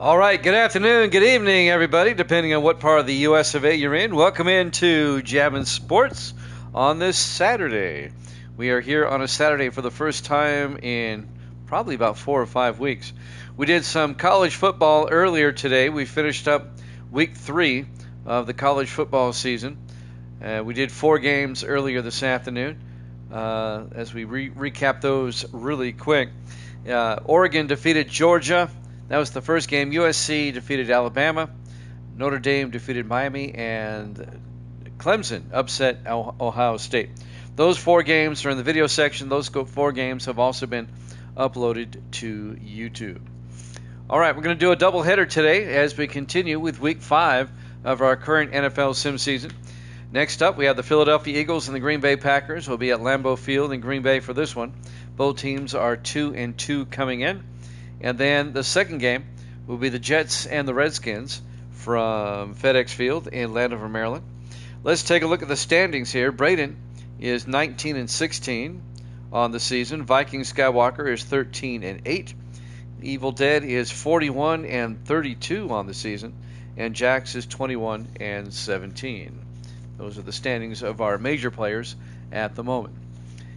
All right, good afternoon, good evening, everybody, depending on what part of the U.S. of A you're in. Welcome into Jammin' Sports on this Saturday. We are here on a Saturday for the first time in probably about 4 or 5 weeks. We did some college football earlier today. We finished up week 3 of the college football season. We did 4 games earlier this afternoon. As we recap those really quick. Oregon defeated Georgia. That was the first game. USC defeated Alabama. Notre Dame defeated Miami. And Clemson upset Ohio State. Those 4 games are in the video section. Those 4 games have also been uploaded to YouTube. All right, we're going to do a doubleheader today as we continue with Week 5 of our current NFL sim season. Next up, we have the Philadelphia Eagles and the Green Bay Packers. We'll be at Lambeau Field in Green Bay for this one. Both teams are 2-2 coming in. And then the second game will be the Jets and the Redskins from FedEx Field in Landover, Maryland. Let's take a look at the standings here. Braden is 19-16 on the season. Viking Skywalker is 13-8. Evil Dead is 41-32 on the season. And Jax is 21-17. Those are the standings of our major players at the moment.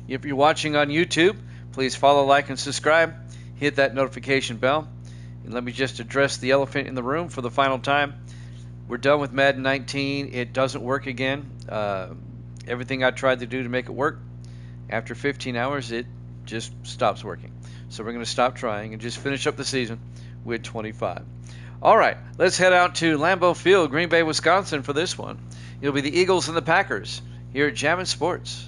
If you're watching on YouTube, please follow, like, and subscribe. Hit that notification bell. And let me just address the elephant in the room for the final time. We're done with Madden 19. It doesn't work again. Everything I tried to do to make it work, after 15 hours, it just stops working. So we're going to stop trying and just finish up the season with 25. All right, let's head out to Lambeau Field, Green Bay, Wisconsin for this one. It'll be the Eagles and the Packers here at Jammin' Sports.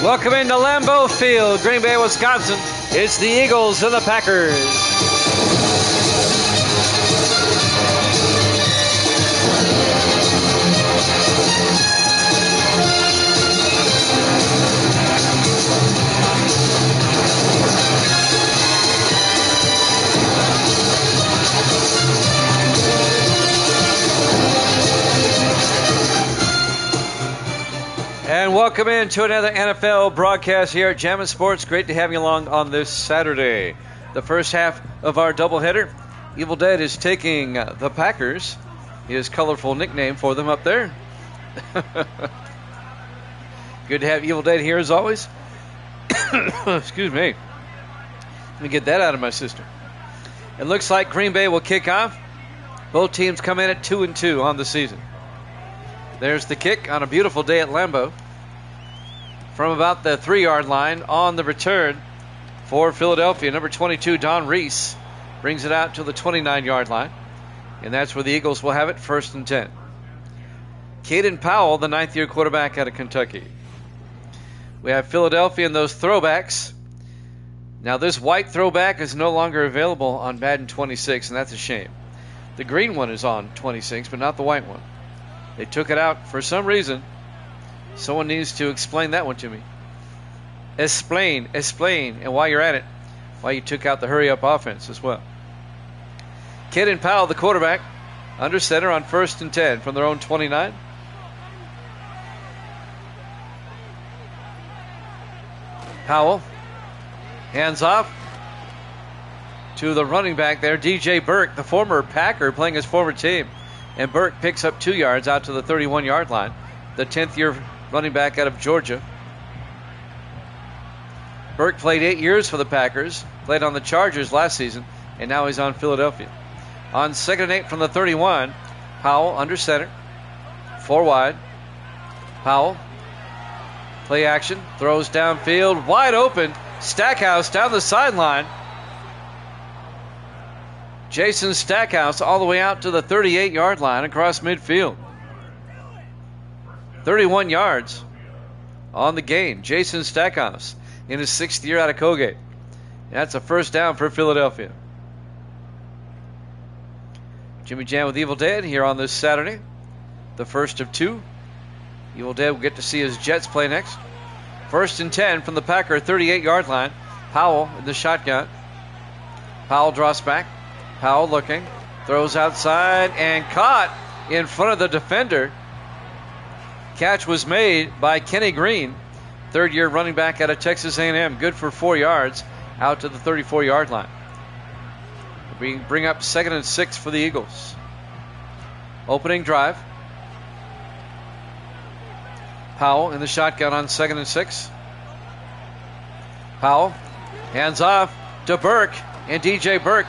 Welcome into Lambeau Field, Green Bay, Wisconsin. It's the Eagles and the Packers. And welcome into another NFL broadcast here at Jammin' Sports. Great to have you along on this Saturday. The first half of our doubleheader. Evil Dead is taking the Packers. His colorful nickname for them up there. Good to have Evil Dead here as always. Excuse me. Let me get that out of my system. It looks like Green Bay will kick off. Both teams come in at 2-2 on the season. There's the kick on a beautiful day at Lambeau. From about the 3-yard line on the return for Philadelphia, number 22, Don Reese, brings it out to the 29-yard line. And that's where the Eagles will have it, 1st and 10. Caden Powell, the 9th-year quarterback out of Kentucky. We have Philadelphia and those throwbacks. Now, this white throwback is no longer available on Madden 26, and that's a shame. The green one is on 26, but not the white one. They took it out for some reason. Someone needs to explain that one to me. Explain. And while you're at it, why you took out the hurry-up offense as well. Caden Powell, the quarterback, under center on 1st and 10 from their own 29. Powell, hands off to the running back there, DJ Burke, the former Packer playing his former team. And Burke picks up 2 yards out to the 31-yard line. The 10th-year running back out of Georgia. Burke played 8 years for the Packers, played on the Chargers last season, and now he's on Philadelphia. On 2nd and 8 from the 31, Powell under center, 4 wide. Powell, play action, throws downfield, wide open. Stackhouse down the sideline. Jason Stackhouse all the way out to the 38-yard line across midfield. 31 yards on the game. Jason Stackhouse in his 6th year out of Colgate. That's a first down for Philadelphia. Jimmy Jam with Evil Dead here on this Saturday, the first of 2. Evil Dead will get to see his Jets play next. 1st and 10 from the Packer 38-yard line. Powell in the shotgun. Powell draws back. Powell looking. Throws outside and caught in front of the defender. Catch was made by Kenny Green, third-year running back out of Texas A&M. Good for 4 yards out to the 34-yard line. We bring up 2nd and 6 for the Eagles. Opening drive. Powell in the shotgun on 2nd and 6. Powell hands off to Burke, and DJ Burke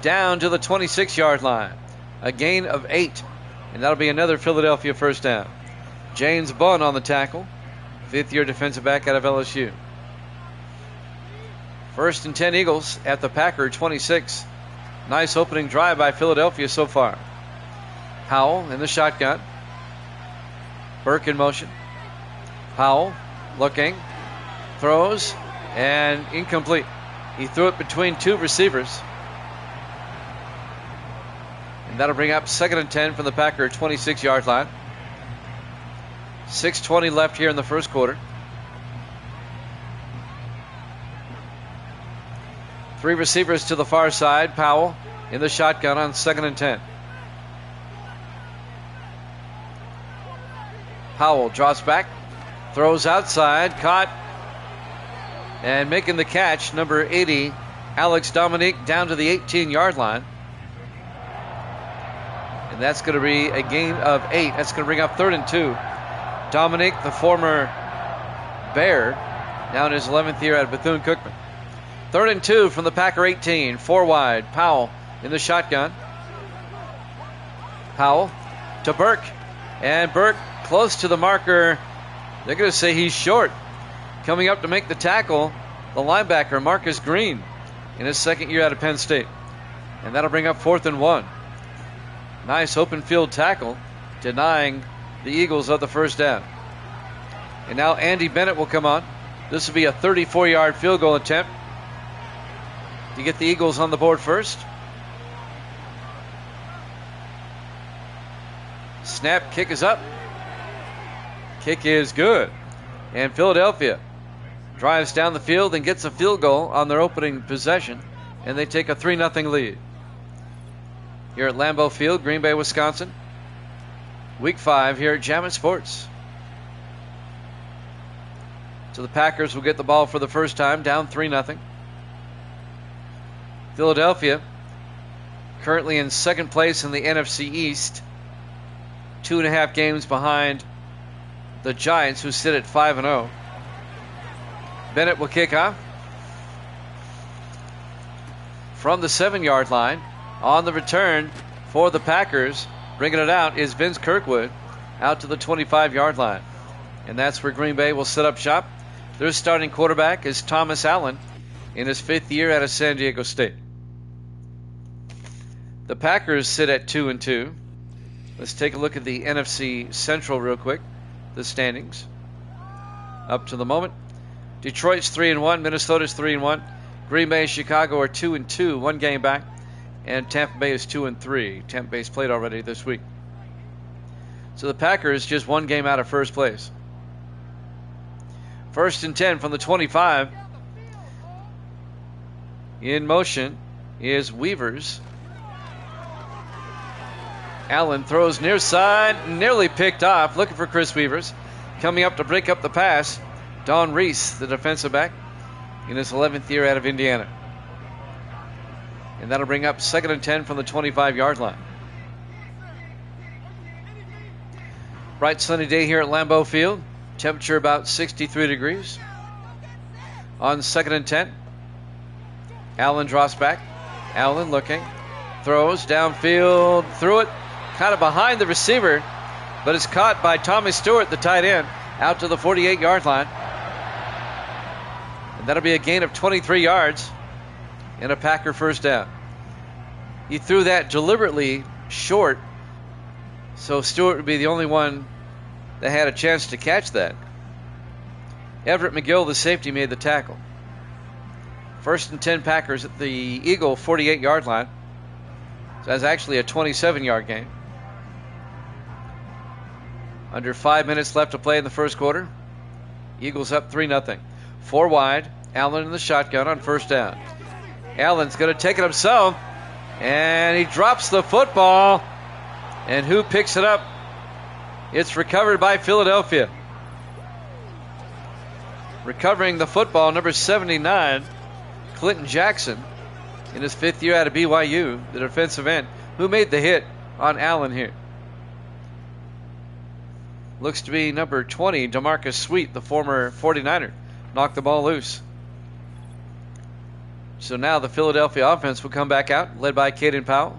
down to the 26-yard line. A gain of 8, and that'll be another Philadelphia first down. James Bunn on the tackle, 5th-year defensive back out of LSU. 1st and 10 Eagles at the Packer 26. Nice opening drive by Philadelphia so far. Powell in the shotgun. Burke in motion. Powell looking, throws, and incomplete. He threw it between 2 receivers. And that'll bring up 2nd and 10 from the Packer 26-yard line. 6:20 left here in the first quarter. 3 receivers to the far side. Powell in the shotgun on 2nd and 10. Powell drops back, throws outside, caught, and making the catch, number 80, Alex Dominique, down to the 18-yard line. And that's going to be a gain of 8. That's going to bring up 3rd and 2. Dominique, the former Bear, now in his 11th year at Bethune-Cookman. 3rd and 2 from the Packer 18, 4 wide. Powell in the shotgun. Powell to Burke, and Burke close to the marker. They're going to say he's short. Coming up to make the tackle, the linebacker, Marcus Green, in his 2nd year out of Penn State. And that'll bring up 4th and 1. Nice open field tackle, denying the Eagles of the first down. And now Andy Bennett will come on. This will be a 34-yard field goal attempt to get the Eagles on the board first. Snap, kick is up. Kick is good. And Philadelphia drives down the field and gets a field goal on their opening possession, and they take a 3-0 lead. Here at Lambeau Field, Green Bay, Wisconsin. Week 5 here at Jammin' Sports. So the Packers will get the ball for the first time, down 3-0. Philadelphia currently in 2nd place in the NFC East, 2.5 games behind the Giants, who sit at 5-0. Bennett will kick off from the 7-yard line. On the return for the Packers, bringing it out is Vince Kirkwood out to the 25-yard line. And that's where Green Bay will set up shop. Their starting quarterback is Thomas Allen in his 5th year out of San Diego State. The Packers sit at 2-2. Let's take a look at the NFC Central real quick. The standings up to the moment. Detroit's 3-1. Minnesota's 3-1. Green Bay and Chicago are 2-2, 1 game back. And Tampa Bay is 2-3. Tampa Bay's played already this week. So the Packers just 1 game out of first place. 1st and 10 from the 25. In motion is Weavers. Allen throws near side, nearly picked off. Looking for Chris Weavers. Coming up to break up the pass, Don Reese, the defensive back, in his 11th year out of Indiana. And that'll bring up 2nd and 10 from the 25-yard line. Bright sunny day here at Lambeau Field. Temperature about 63 degrees. On 2nd and 10. Allen draws back. Allen looking. Throws downfield. Threw it kind of behind the receiver, but it's caught by Tommy Stewart, the tight end, out to the 48-yard line. And that'll be a gain of 23 yards and a Packer first down. He threw that deliberately short, so Stewart would be the only one that had a chance to catch that. Everett McGill, the safety, made the tackle. 1st and 10 Packers at the Eagle 48-yard line. So that's actually a 27-yard gain. Under 5 minutes left to play in the first quarter. Eagles up 3-0. 4 wide. Allen in the shotgun on first down. Allen's going to take it himself, and he drops the football. And who picks it up? It's recovered by Philadelphia. Recovering the football, number 79, Clinton Jackson, in his 5th year out of BYU, the defensive end, who made the hit on Allen here. Looks to be number 20, DeMarcus Sweet, the former 49er, knocked the ball loose. So now the Philadelphia offense will come back out, led by Caden Powell,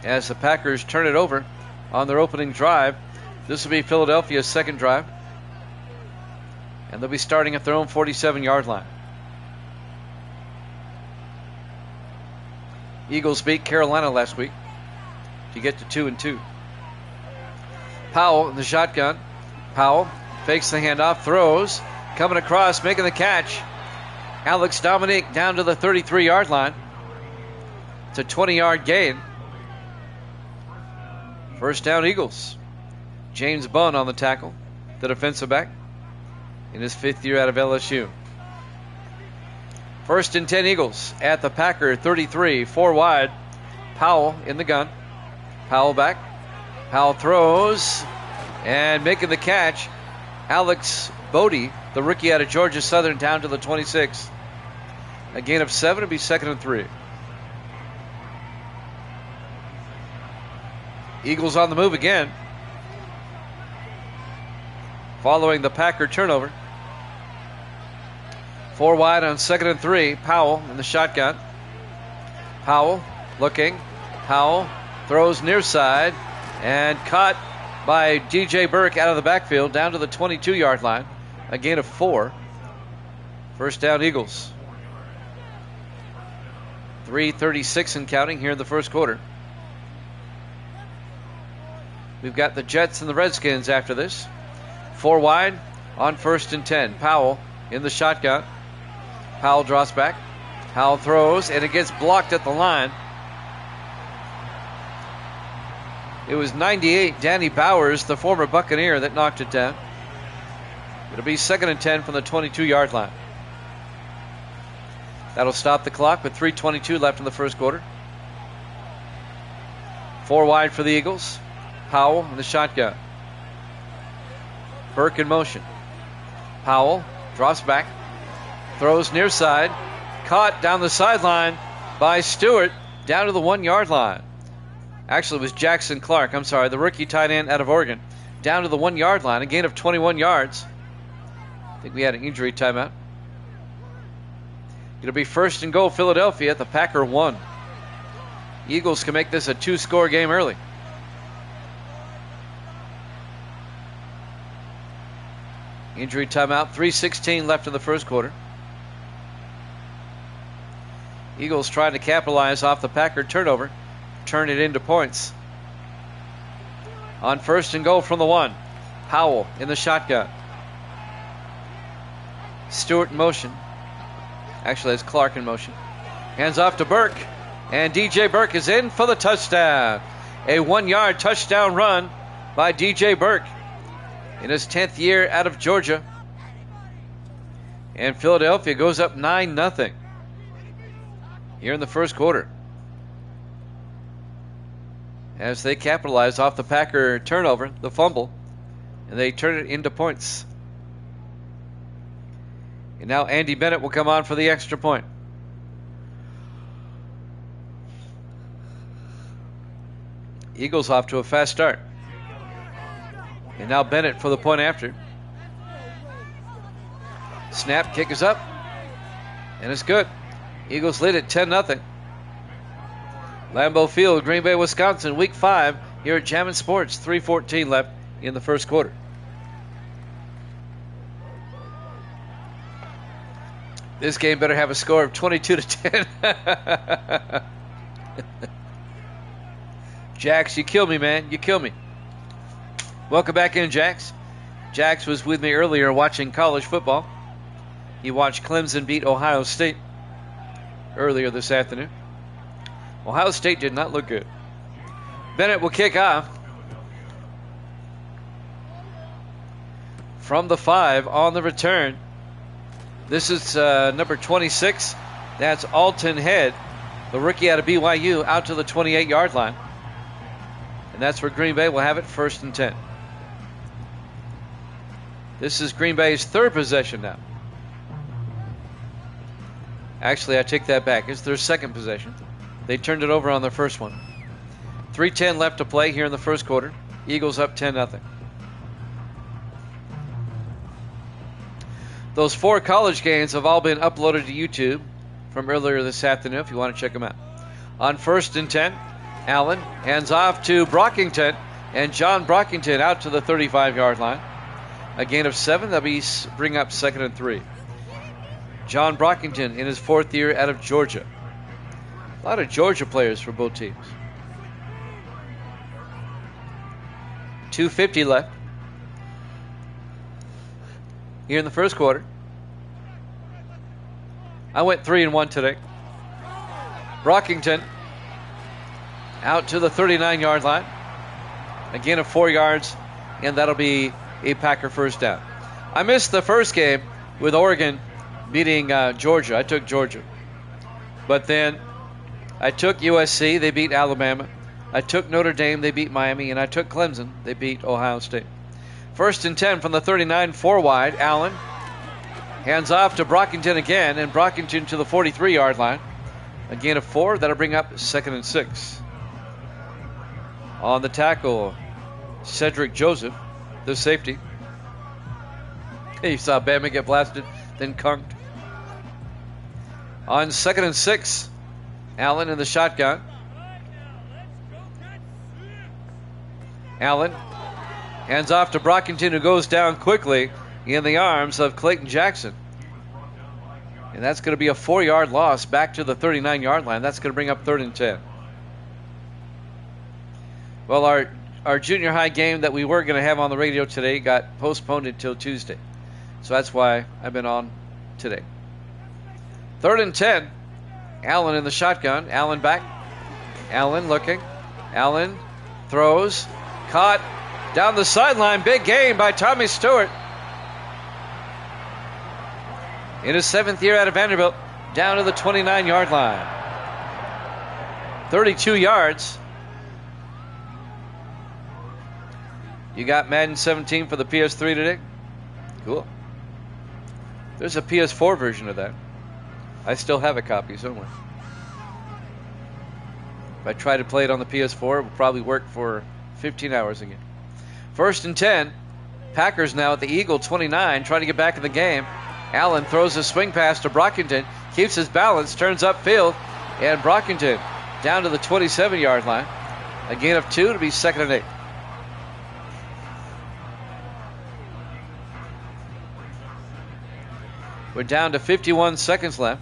as the Packers turn it over on their opening drive. This will be Philadelphia's second drive, and they'll be starting at their own 47-yard line. Eagles beat Carolina last week to get to 2-2. Powell in the shotgun. Powell fakes the handoff, throws, coming across, making the catch. Alex Dominique down to the 33-yard line. It's a 20-yard gain. First down, Eagles. James Bunn on the tackle, the defensive back, in his 5th year out of LSU. First and 10, Eagles at the Packer 33, 4 wide. Powell in the gun. Powell back. Powell throws, and making the catch, Alex Bodie, the rookie out of Georgia Southern, down to the 26. A gain of 7, it'll be 2nd and 3. Eagles on the move again, following the Packer turnover. 4 wide on 2nd and 3. Powell in the shotgun. Powell looking. Powell throws near side and caught by DJ Burke out of the backfield down to the 22-yard line. A gain of 4. First down, Eagles. 3:36 and counting here in the first quarter. We've got the Jets and the Redskins after this. 4 wide on 1st and 10. Powell in the shotgun. Powell draws back. Powell throws, and it gets blocked at the line. It was 98, Danny Bowers, the former Buccaneer, that knocked it down. It'll be 2nd and 10 from the 22-yard line. That'll stop the clock with 3:22 left in the first quarter. 4 wide for the Eagles. Powell in the shotgun. Burke in motion. Powell drops back. Throws near side. Caught down the sideline by Stewart down to the 1-yard line. Actually, it was Jackson Clark, the rookie tight end out of Oregon, down to the 1-yard line, a gain of 21 yards. I think we had an injury timeout. It'll be 1st and goal, Philadelphia at the Packer 1. Eagles can make this a 2-score game early. Injury timeout, 3:16 left in the first quarter. Eagles trying to capitalize off the Packer turnover, turn it into points. On 1st and goal from the 1, Powell in the shotgun. Stewart in motion. Actually, that's Clark in motion. Hands off to Burke, and DJ Burke is in for the touchdown. A 1-yard touchdown run by DJ Burke in his 10th year out of Georgia. And Philadelphia goes up 9-0 here in the first quarter, as they capitalize off the Packer turnover, the fumble, and they turn it into points. And now Andy Bennett will come on for the extra point. Eagles off to a fast start. And now Bennett for the point after. Snap, kick is up, and it's good. Eagles lead at 10-0. Lambeau Field, Green Bay, Wisconsin, Week 5 here at Jammin' Sports. 3:14 left in the first quarter. This game better have a score of 22-10. Jax, you kill me, man. You kill me. Welcome back in, Jax. Jax was with me earlier watching college football. He watched Clemson beat Ohio State earlier this afternoon. Ohio State did not look good. Bennett will kick off. from the 5 on the return. This is number 26. That's Alton Head, the rookie out of BYU, out to the 28-yard line. And that's where Green Bay will have it, 1st and 10. This is Green Bay's 3rd possession now. Actually, I take that back. It's their 2nd possession. They turned it over on their first one. 3:10 left to play here in the first quarter. Eagles up 10-0. Those 4 college games have all been uploaded to YouTube from earlier this afternoon if you want to check them out. On 1st and 10, Allen hands off to Brockington, and John Brockington out to the 35-yard line. A gain of 7. That'll bring up 2nd and 3. John Brockington in his 4th year out of Georgia. A lot of Georgia players for both teams. 2:50 left here in the first quarter. I went 3-1 today. Brockington out to the 39-yard line. A gain of 4 yards, and that'll be a Packer first down. I missed the first game with Oregon beating Georgia. I took Georgia. But then I took USC. They beat Alabama. I took Notre Dame. They beat Miami. And I took Clemson. They beat Ohio State. 1st and 10 from the 39, 4 wide. Allen hands off to Brockington again, and Brockington to the 43-yard line. A gain of 4. That'll bring up 2nd and 6. On the tackle, Cedric Joseph, the safety. You saw Bama get blasted, then conked. On 2nd and 6, Allen in the shotgun. Allen hands off to Brockington, who goes down quickly in the arms of Clayton Jackson. And that's going to be a 4-yard loss back to the 39-yard line. That's going to bring up 3rd and 10. Well, our junior high game that we were going to have on the radio today got postponed until Tuesday. So that's why I've been on today. 3rd and 10. Allen in the shotgun. Allen back. Allen looking. Allen throws. Caught down the sideline. Big gain by Tommy Stewart. In his 7th year out of Vanderbilt, down to the 29-yard line. 32 yards. You got Madden 17 for the PS3 today? Cool. There's a PS4 version of that. I still have a copy somewhere. If I try to play it on the PS4, it will probably work for 15 hours again. 1st and 10. Packers now at the Eagle 29, trying to get back in the game. Allen throws a swing pass to Brockington, keeps his balance, turns upfield, and Brockington down to the 27-yard line. A gain of 2 to be 2nd and 8. We're down to 51 seconds left.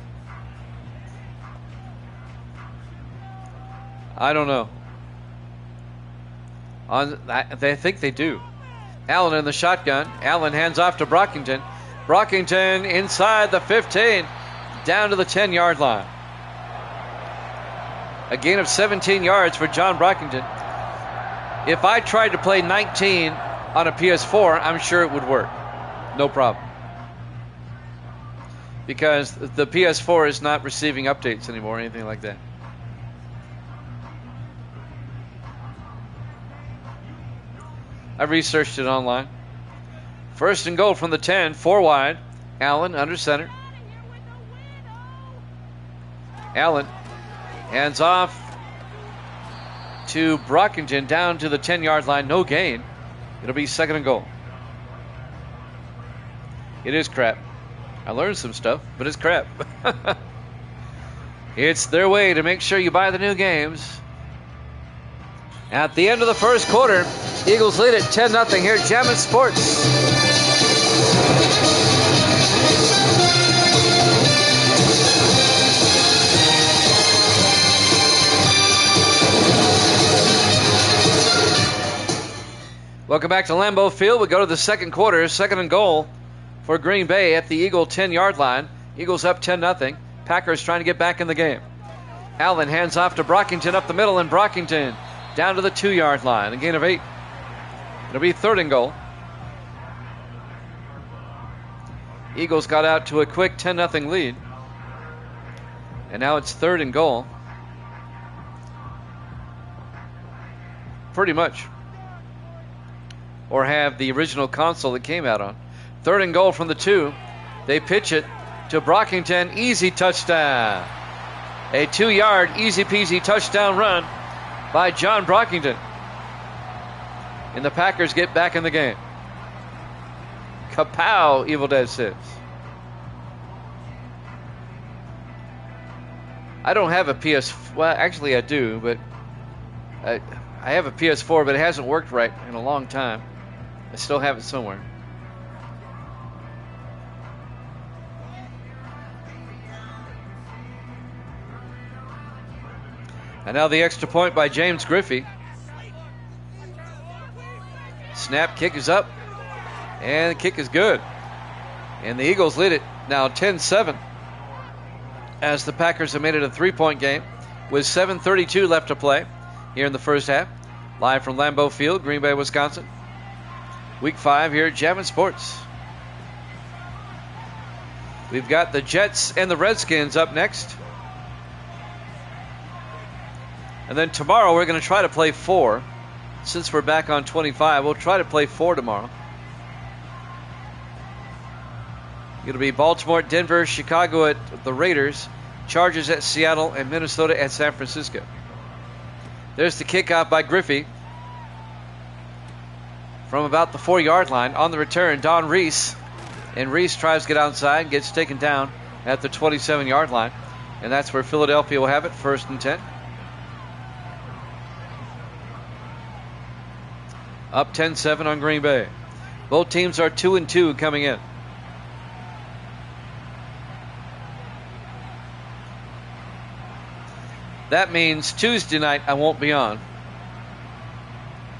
I don't know. I think they do. Allen in the shotgun. Allen hands off to Brockington. Brockington inside the 15, down to the 10-yard line. A gain of 17 yards for John Brockington. If I tried to play 19 on a PS4, I'm sure it would work. No problem. Because the PS4 is not receiving updates anymore or anything like that. I researched it online. 1st and goal from the 10, 4 wide. Allen under center. Allen hands off to Brockington down to the 10-yard line. No gain. It'll be 2nd and goal. It is crap. I learned some stuff, but it's crap. It's their way to make sure you buy the new games. At the end of the first quarter, Eagles lead at 10-0 here at Jammin' Sports. Welcome back to Lambeau Field. We go to the second quarter, 2nd and goal for Green Bay at the Eagle 10-yard line. Eagles up 10-0. Packers trying to get back in the game. Allen hands off to Brockington up the middle, and Brockington down to the 2-yard line. A gain of 8. It'll be 3rd and goal. Eagles got out to a quick 10-0 lead. And now it's 3rd and goal. Pretty much. Or have the original console that came out on. 3rd and goal from the 2. They pitch it to Brockington. Easy touchdown. A 2-yard easy peasy touchdown run by John Brockington. And the Packers get back in the game. Kapow, Evil Dead says. I don't have a PS... Well, actually I do, but... I have a PS4, but it hasn't worked right in a long time. I still have it somewhere. And now the extra point by James Griffey. Snap, kick is up. And the kick is good. And the Eagles lead it now 10-7. As the Packers have made it a 3-point game with 7:32 left to play here in the first half. Live from Lambeau Field, Green Bay, Wisconsin. Week 5 here at Jammin' Sports. We've got the Jets and the Redskins up next. And then tomorrow we're going to try to play 4. Since we're back on 25, we'll try to play 4 tomorrow. It'll be Baltimore, Denver, Chicago at the Raiders, Chargers at Seattle, and Minnesota at San Francisco. There's the kickoff by Griffey from about the 4-yard line. On the return, Don Reese. And Reese tries to get outside, gets taken down at the 27-yard line. And that's where Philadelphia will have it, 1st and 10. Up 10-7 on Green Bay. Both teams are 2-2 coming in. That means Tuesday night I won't be on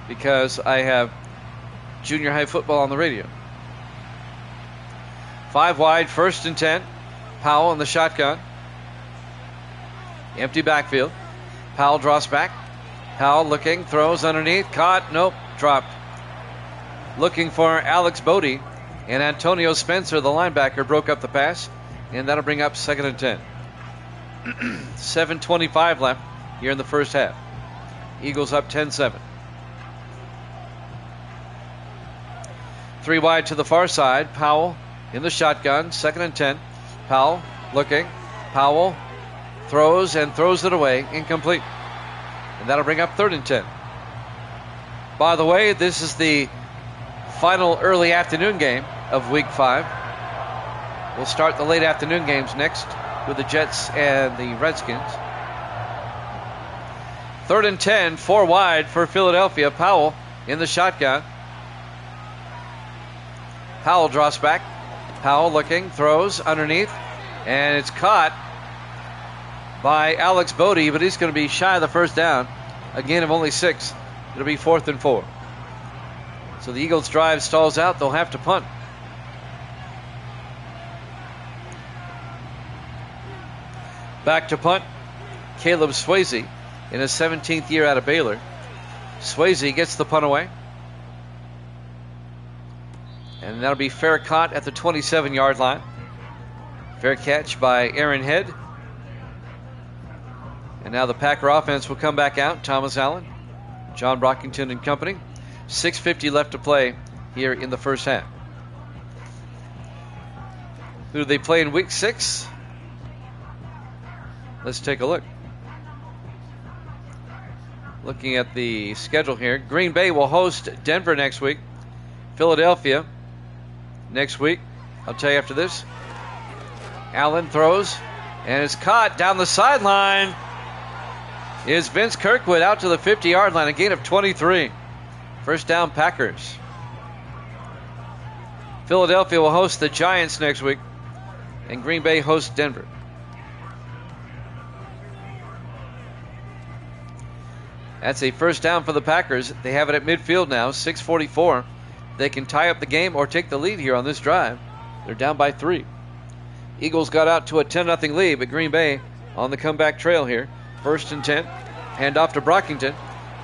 because I have junior high football on the radio. 5 wide, 1st and 10. Powell in the shotgun. Empty backfield. Powell draws back. Powell looking, throws underneath, caught, nope, dropped. Looking for Alex Bodie, and Antonio Spencer, the linebacker, broke up the pass, and that'll bring up 2nd and 10. 7:25 left here in the first half. Eagles up 10-7. 3 wide to the far side. Powell in the shotgun. 2nd and 10. Powell looking. Powell throws and throws it away. Incomplete. And that'll bring up 3rd and 10. By the way, this is the final early afternoon game of Week 5. We'll start the late afternoon games next with the Jets and the Redskins. 3rd and 10, 4 wide for Philadelphia. Powell in the shotgun. Powell draws back. Powell looking, throws underneath, and it's caught by Alex Bodie, but he's going to be shy of the first down. A gain of only 6. It'll be 4th and 4. So the Eagles' drive stalls out. They'll have to punt. Back to punt, Caleb Swayze in his 17th year out of Baylor. Swayze gets the punt away. And that'll be fair caught at the 27-yard line. Fair catch by Aaron Head. And now the Packer offense will come back out. Thomas Allen, John Brockington and company. 6:50 left to play here in the first half. Who do they play in Week 6? Let's take a look. Looking at the schedule here, Green Bay will host Denver next week. Philadelphia next week. I'll tell you after this. Allen throws, and it's caught down the sideline. Is Vince Kirkwood out to the 50-yard line, a gain of 23. First down, Packers. Philadelphia will host the Giants next week, and Green Bay hosts Denver. That's a first down for the Packers. They have it at midfield now, 6:44. They can tie up the game or take the lead here on this drive. They're down by 3. Eagles got out to a 10-0 lead, but Green Bay on the comeback trail here. 1st and 10. Hand off to Brockington.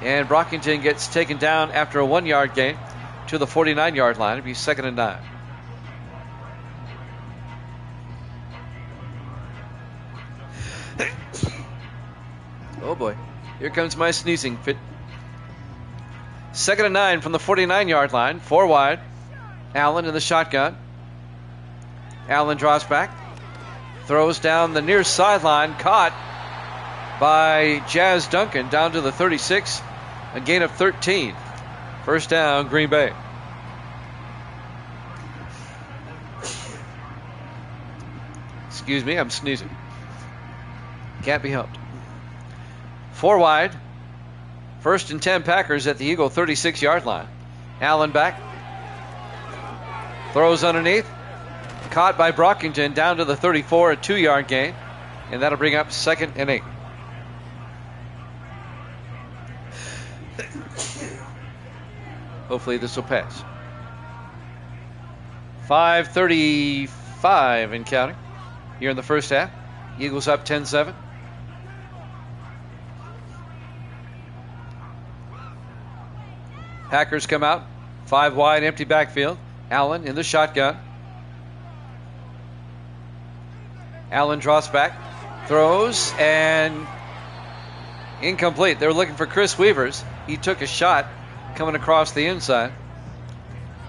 And Brockington gets taken down after a 1-yard gain to the 49-yard line. It'll be 2nd and 9. Oh boy. Here comes my sneezing fit. 2nd and 9 from the 49-yard line. 4 wide. Allen in the shotgun. Allen draws back. Throws down the near sideline. Caught by Jazz Duncan down to the 36. A gain of 13. First down, Green Bay. Excuse me, I'm sneezing. Can't be helped. 4 wide. 1st and 10 Packers at the Eagle 36-yard line. Allen back. Throws underneath. Caught by Brockington down to the 34, a 2-yard gain. And that'll bring up 2nd and 8. Hopefully this will pass. 5:35 and counting here in the first half. Eagles up 10-7. Packers come out. 5 wide, empty backfield. Allen in the shotgun. Allen draws back. Throws and incomplete. They were looking for Chris Weavers. He took a shot coming across the inside.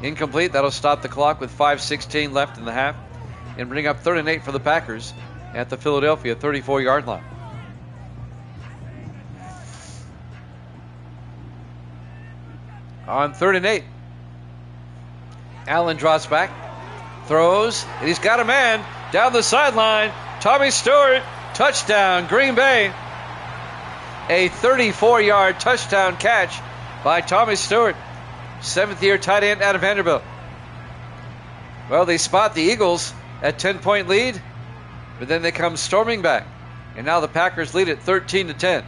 Incomplete. That'll stop the clock with 5:16 left in the half and bring up 3rd and 8 for the Packers at the Philadelphia 34-yard line. On 3rd and 8, Allen draws back, throws, and he's got a man down the sideline. Tommy Stewart, touchdown, Green Bay. A 34-yard touchdown catch by Tommy Stewart, 7th-year tight end out of Vanderbilt. Well, they spot the Eagles at 10-point lead, but then they come storming back. And now the Packers lead at 13-10.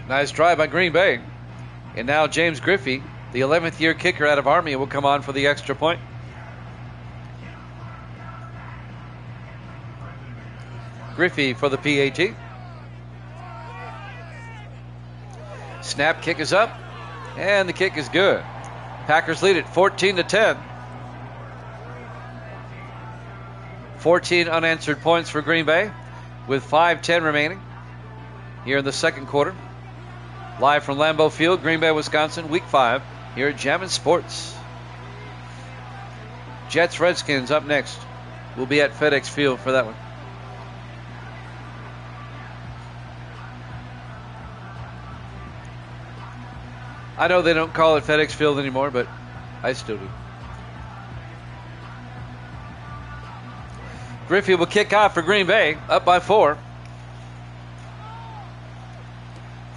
Nice drive by Green Bay. And now James Griffey, the 11th-year kicker out of Army, will come on for the extra point. Griffey for the PAT. Snap, kick is up, and the kick is good. Packers lead it 14-10. 14 unanswered points for Green Bay with 5:10 remaining here in the second quarter. Live from Lambeau Field, Green Bay, Wisconsin, Week 5 here at Jammin' Sports. Jets Redskins up next. We'll be at FedEx Field for that one. I know they don't call it FedEx Field anymore, but I still do. Griffey will kick off for Green Bay, up by 4.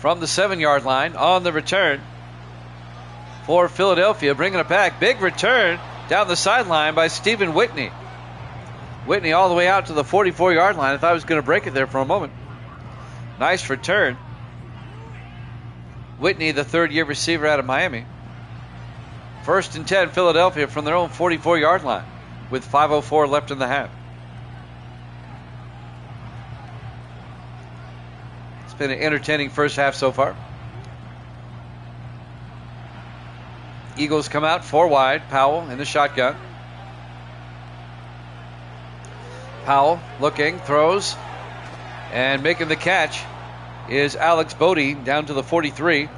From the 7-yard line on the return for Philadelphia, bringing it back. Big return down the sideline by Stephen Whitney. Whitney all the way out to the 44-yard line. I thought I was going to break it there for a moment. Nice return. Whitney, the 3rd-year receiver out of Miami. 1st and 10, Philadelphia from their own 44-yard line with 5:04 left in the half. It's been an entertaining first half so far. Eagles come out 4 wide. Powell in the shotgun. Powell looking, throws, and making the catch is Alex Bodie down to the 43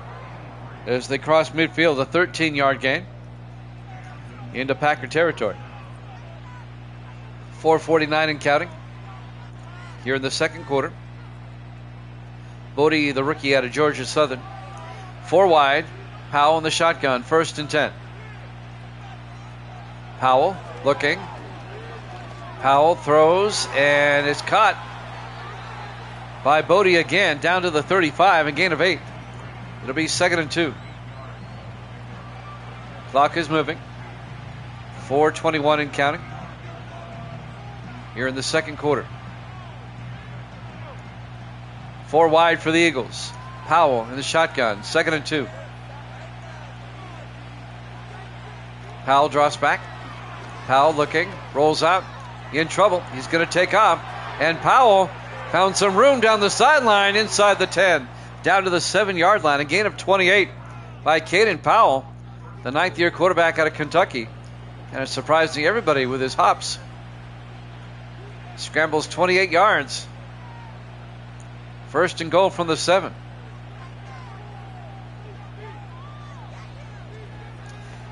as they cross midfield, a 13-yard gain into Packer territory. 4:49 and counting here in the second quarter. Bodie, the rookie out of Georgia Southern. 4 wide. Powell in the shotgun, 1st and 10. Powell looking. Powell throws, and it's caught by Bodie again, down to the 35, a gain of 8. It'll be 2nd and 2. Clock is moving. 4:21 and counting here in the second quarter. 4 wide for the Eagles. Powell in the shotgun, 2nd and 2. Powell draws back. Powell looking, rolls out, in trouble. He's going to take off. And Powell found some room down the sideline inside the 10, down to the 7-yard line. A gain of 28 by Caden Powell. the ninth-year quarterback out of Kentucky, kind of surprising everybody with his hops. Scrambles 28 yards. First and goal from the 7.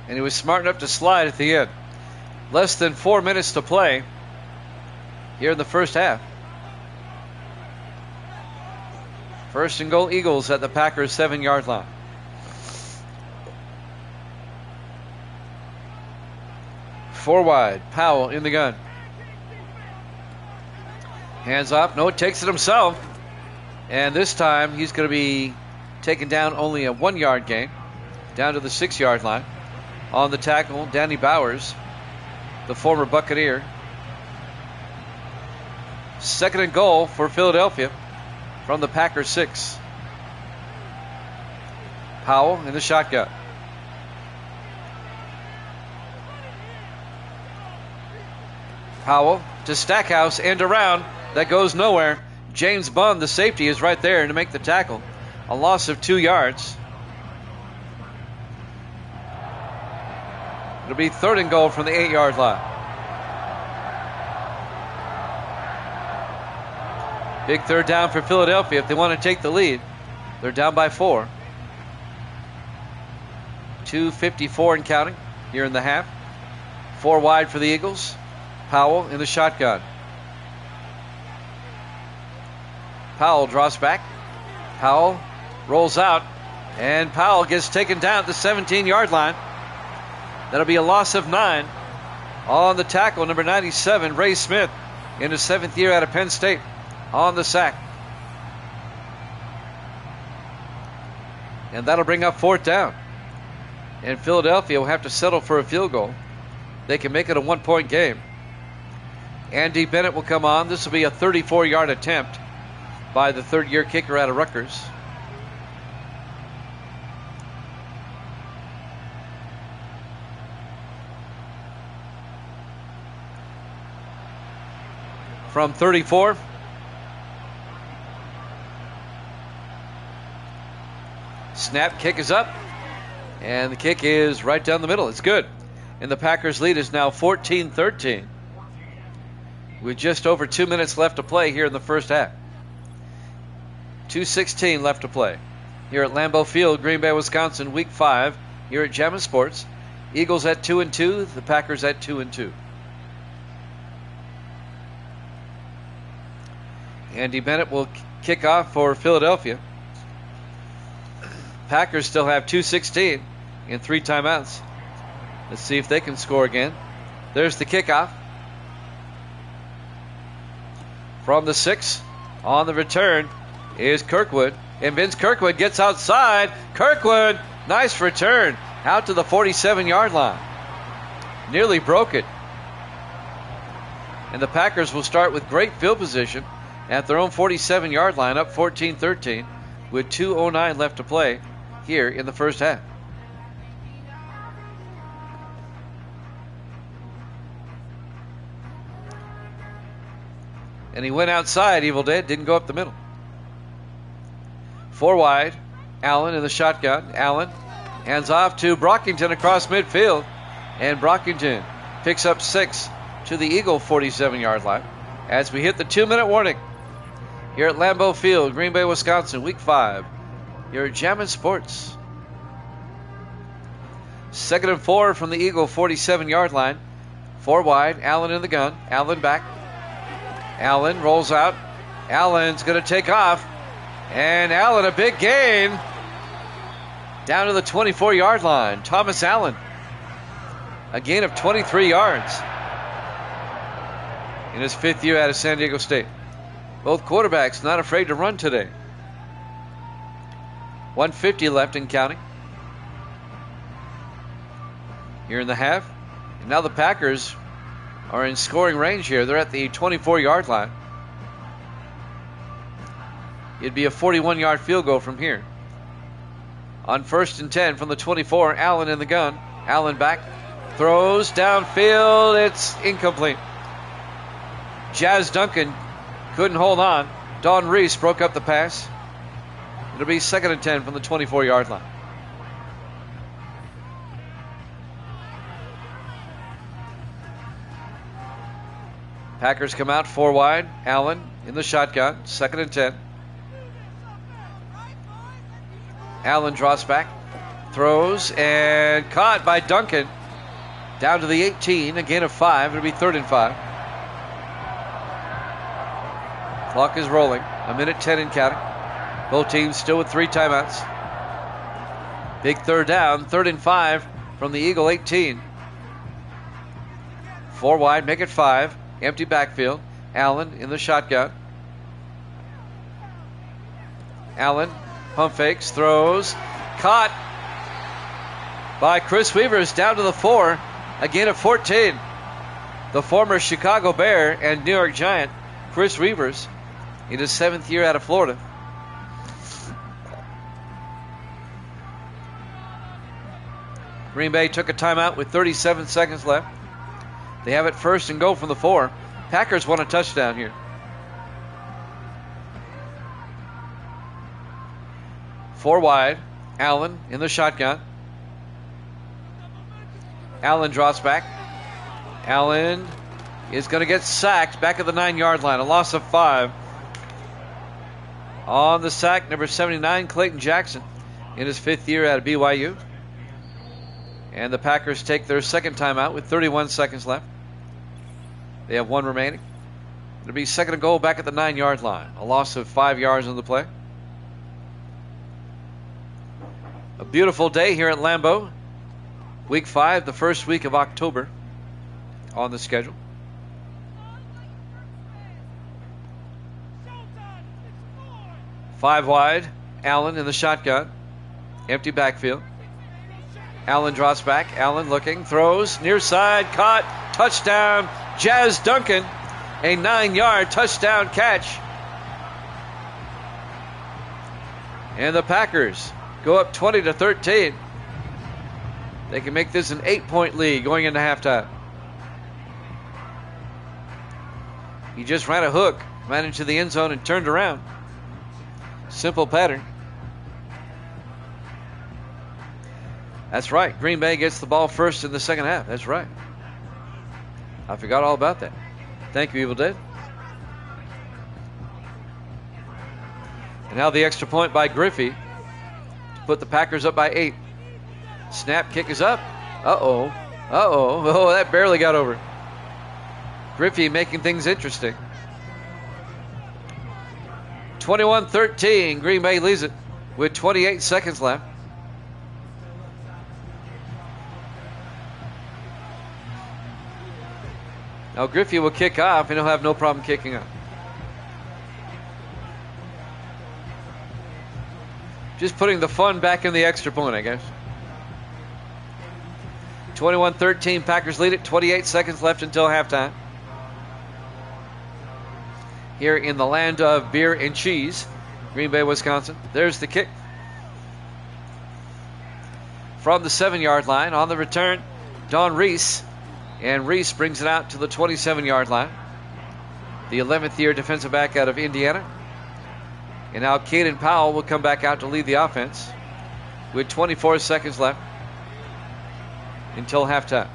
And he was smart enough to slide at the end. Less than 4 minutes to play here in the first half. First and goal, Eagles at the Packers' 7-yard line. Four wide, Powell in the gun. Hands off, no, takes it himself. And this time he's going to be taken down only a 1-yard gain, down to the 6-yard line. On the tackle, Danny Bowers, the former Buccaneer. Second and goal for Philadelphia from the Packers 6. Powell in the shotgun. Powell to Stackhouse, end around. That goes nowhere. James Bunn, the safety, is right there to make the tackle. A loss of 2 yards. It'll be third and goal from the 8-yard line. Big third down for Philadelphia if they want to take the lead. They're down by 4. 2:54 and counting here in the half. 4 wide for the Eagles. Powell in the shotgun. Powell draws back. Powell rolls out. And Powell gets taken down at the 17-yard line. That'll be a loss of 9. On the tackle, number 97, Ray Smith, in his 7th year out of Penn State, on the sack. And that'll bring up 4th down. And Philadelphia will have to settle for a field goal. They can make it a 1-point game. Andy Bennett will come on. This will be a 34-yard attempt by the 3rd-year kicker out of Rutgers. From 34. Snap, kick is up. And the kick is right down the middle. It's good. And the Packers' lead is now 14-13. With just over 2 minutes left to play here in the first half. 2:16 left to play. Here at Lambeau Field, Green Bay, Wisconsin, Week 5. Here at Jammin' Sports. Eagles at 2-2. The Packers at 2-2. Andy Bennett will kick off for Philadelphia. Packers still have 2:16 and 3 timeouts. Let's see if they can score again. There's the kickoff. From the 6, on the return is Kirkwood. And Vince Kirkwood gets outside. Kirkwood, nice return. Out to the 47-yard line. Nearly broke it. And the Packers will start with great field position at their own 47-yard line, up 14-13, with 2:09 left to play here in the first half. And he went outside, Evil Dead, didn't go up the middle. 4 wide, Allen in the shotgun. Allen hands off to Brockington across midfield. And Brockington picks up 6 to the Eagle 47-yard line as we hit the 2-minute warning. Here at Lambeau Field, Green Bay, Wisconsin, Week 5. Here at Jammin' Sports. 2nd and 4 from the Eagle 47-yard line. 4 wide, Allen in the gun. Allen back. Allen rolls out. Allen's going to take off. And Allen, a big gain. Down to the 24-yard line. Thomas Allen. A gain of 23 yards. In his 5th year out of San Diego State. Both quarterbacks not afraid to run today. 1:50 left and counting. Here in the half. And now the Packers are in scoring range here. They're at the 24-yard line. It'd be a 41-yard field goal from here. On 1st and 10 from the 24, Allen in the gun. Allen back. Throws downfield. It's incomplete. Jazz Duncan couldn't hold on. Don Reese broke up the pass. It'll be 2nd and 10 from the 24-yard line. Packers come out 4 wide. Allen in the shotgun. 2nd and 10. Allen draws back. Throws and caught by Duncan. Down to the 18. A gain of 5. It'll be 3rd and 5. Clock is rolling. 1:10 and counting. Both teams still with 3 timeouts. Big 3rd down. 3rd and 5 from the Eagle 18. 4 wide. Make it 5. Empty backfield. Allen in the shotgun. Allen pump fakes. Throws. Caught by Chris Weavers down to the 4. A gain of 14. The former Chicago Bear and New York Giant, Chris Weavers, in his 7th year out of Florida. Green Bay took a timeout with 37 seconds left. They have it 1st and goal from the 4. Packers want a touchdown here. Four wide. Allen in the shotgun. Allen draws back. Allen is going to get sacked back at the 9-yard line. A loss of 5. On the sack, number 79, Clayton Jackson, in his 5th year out of BYU. And the Packers take their 2nd timeout with 31 seconds left. They have 1 remaining. It'll be 2nd and goal back at the 9-yard line. A loss of 5 yards on the play. A beautiful day here at Lambeau. Week 5, the first week of October on the schedule. Five wide. Allen in the shotgun. Empty backfield. Allen draws back. Allen looking. Throws. Near side. Caught. Touchdown. Jazz Duncan. A 9-yard touchdown catch. And the Packers go up 20-13. They can make this an 8-point lead going into halftime. He just ran a hook, ran into the end zone and turned around. Simple pattern. That's right. Green Bay gets the ball first in the second half. That's right. I forgot all about that. Thank you, Evil Dead. And now the extra point by Griffey to put the Packers up by 8. Snap, kick is up. Uh-oh. Uh-oh. Oh, that barely got over. Griffey making things interesting. 21-13. Green Bay leads it with 28 seconds left. Now Griffey will kick off, and he'll have no problem kicking off. Just putting the fun back in the extra point, I guess. 21-13, Packers lead it. 28 seconds left until halftime. Here in the land of beer and cheese, Green Bay, Wisconsin. There's the kick. From the 7-yard line, on the return, Don Reese. And Reese brings it out to the 27-yard line. The 11th year defensive back out of Indiana. And now Caden Powell will come back out to lead the offense with 24 seconds left until halftime.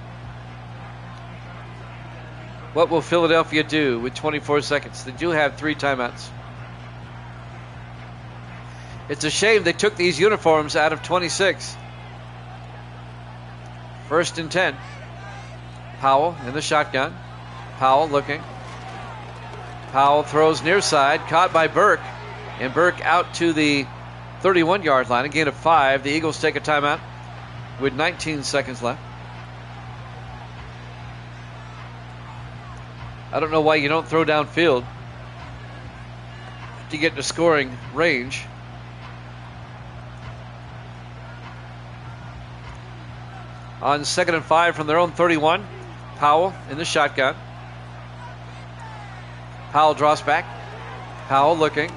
What will Philadelphia do with 24 seconds? They do have 3 timeouts. It's a shame they took these uniforms out of 26. 1st and 10. Powell in the shotgun. Powell looking. Powell throws near side. Caught by Burke. And Burke out to the 31-yard line. A gain of 5. The Eagles take a timeout with 19 seconds left. I don't know why you don't throw downfield to get to scoring range. On 2nd and 5 from their own 31, Powell in the shotgun. Powell draws back. Powell looking,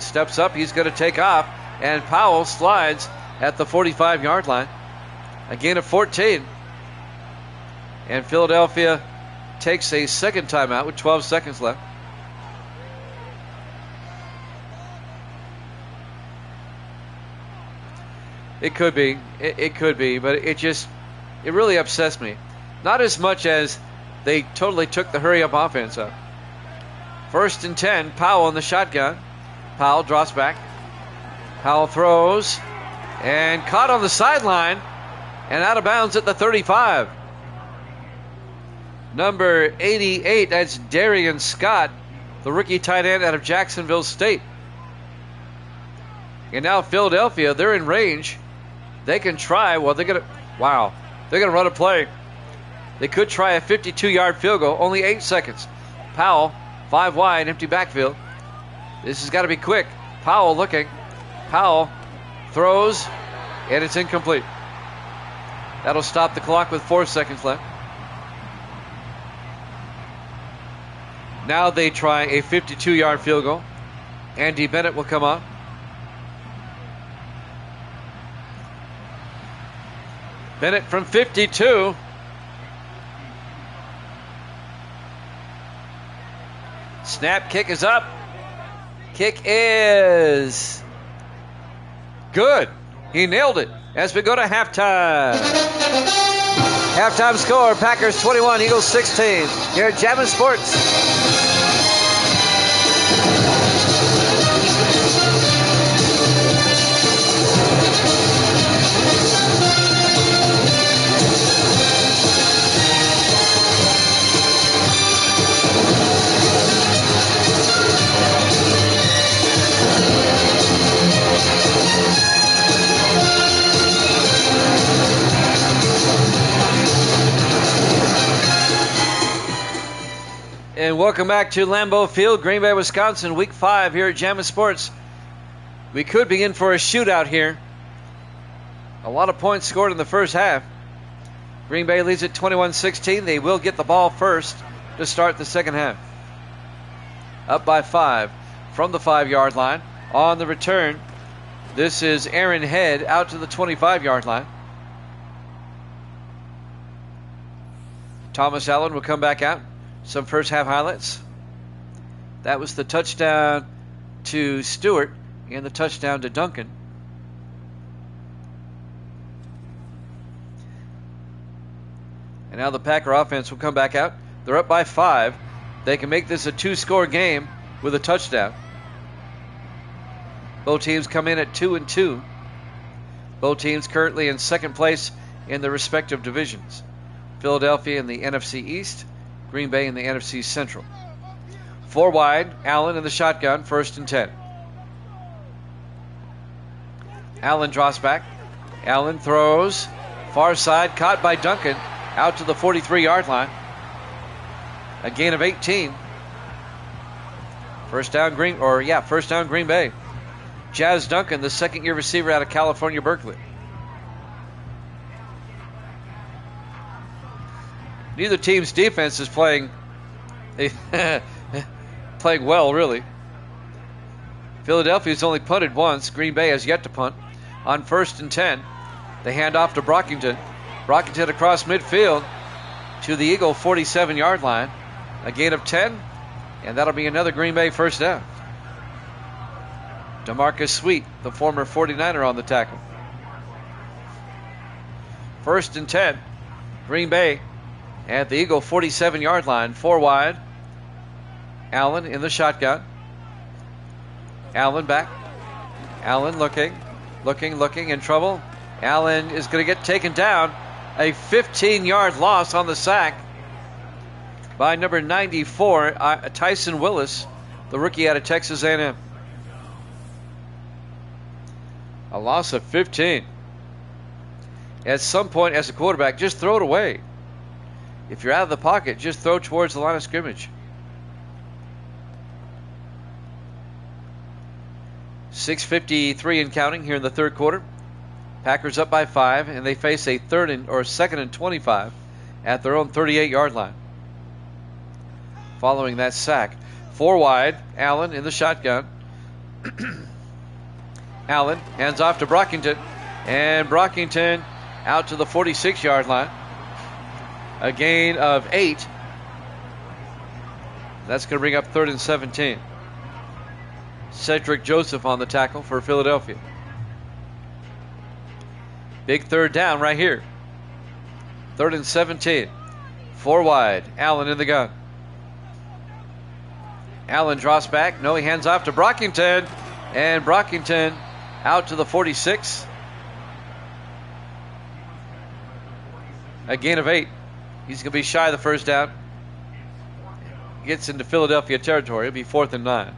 steps up. He's going to take off, and Powell slides at the 45-yard line. A gain of 14. And Philadelphia takes a second timeout with 12 seconds left. It could be, but it really upsets me. Not as much as They totally took the hurry-up offense up. 1st and 10, Powell in the shotgun. Powell drops back. Powell throws and caught on the sideline and out of bounds at the 35. Number 88, that's Darian Scott, the rookie tight end out of Jacksonville State. And now Philadelphia, they're in range. They can try. Well, they're going to run a play. They could try a 52-yard field goal. Only 8 seconds. Powell, 5 wide, empty backfield. This has got to be quick. Powell looking. Powell throws, and it's incomplete. That'll stop the clock with 4 seconds left. Now they try a 52-yard field goal. Andy Bennett will come on. Bennett from 52. Snap, kick is up. Kick is good. He nailed it as we go to halftime. Halftime score, Packers 21, Eagles 16. Here at Jammin' Sports. And welcome back to Lambeau Field, Green Bay, Wisconsin, Week 5 here at Jammin' Sports. We could be in for a shootout here. A lot of points scored in the first half. Green Bay leads at 21-16. They will get the ball first to start the second half. Up by 5 from the 5-yard line. On the return, this is Aaron Head out to the 25-yard line. Thomas Allen will come back out. Some first half highlights. That was the touchdown to Stewart and the touchdown to Duncan. And now the Packer offense will come back out. They're up by 5. They can make this a 2-score game with a touchdown. Both teams come in at 2-2. Both teams currently in second place in their respective divisions. Philadelphia in the NFC East. Green Bay in the NFC Central. 4 wide, Allen in the shotgun, 1st and 10. Allen drops back. Allen throws, far side, caught by Duncan, out to the 43-yard line. A gain of 18. First down Green Bay. Jazz Duncan, the second-year receiver out of California, Berkeley. Neither team's defense is playing well, really. Philadelphia's only punted once. Green Bay has yet to punt. On 1st and 10, they hand off to Brockington. Brockington across midfield to the Eagle 47-yard line. A gain of 10, and that'll be another Green Bay first down. DeMarcus Sweet, the former 49er, on the tackle. 1st and 10, Green Bay at the Eagle 47-yard line, 4 wide. Allen in the shotgun. Allen back. Allen looking, in trouble. Allen is going to get taken down. A 15-yard loss on the sack by number 94, Tyson Willis, the rookie out of Texas A&M. A loss of 15. At some point as a quarterback, just throw it away. If you're out of the pocket, just throw towards the line of scrimmage. 6:53 and counting here in the third quarter. Packers up by 5, and they face a 2nd and 25 at their own 38-yard line. Following that sack, 4 wide, Allen in the shotgun. Allen hands off to Brockington, and Brockington out to the 46-yard line. A gain of 8. That's going to bring up 3rd and 17. Cedric Joseph on the tackle for Philadelphia. Big third down right here. 3rd and 17. 4 wide. Allen in the gun. Allen draws back. No, he hands off to Brockington. And Brockington out to the 46. A gain of 8. He's going to be shy of the first down. Gets into Philadelphia territory. It'll be 4th and 9.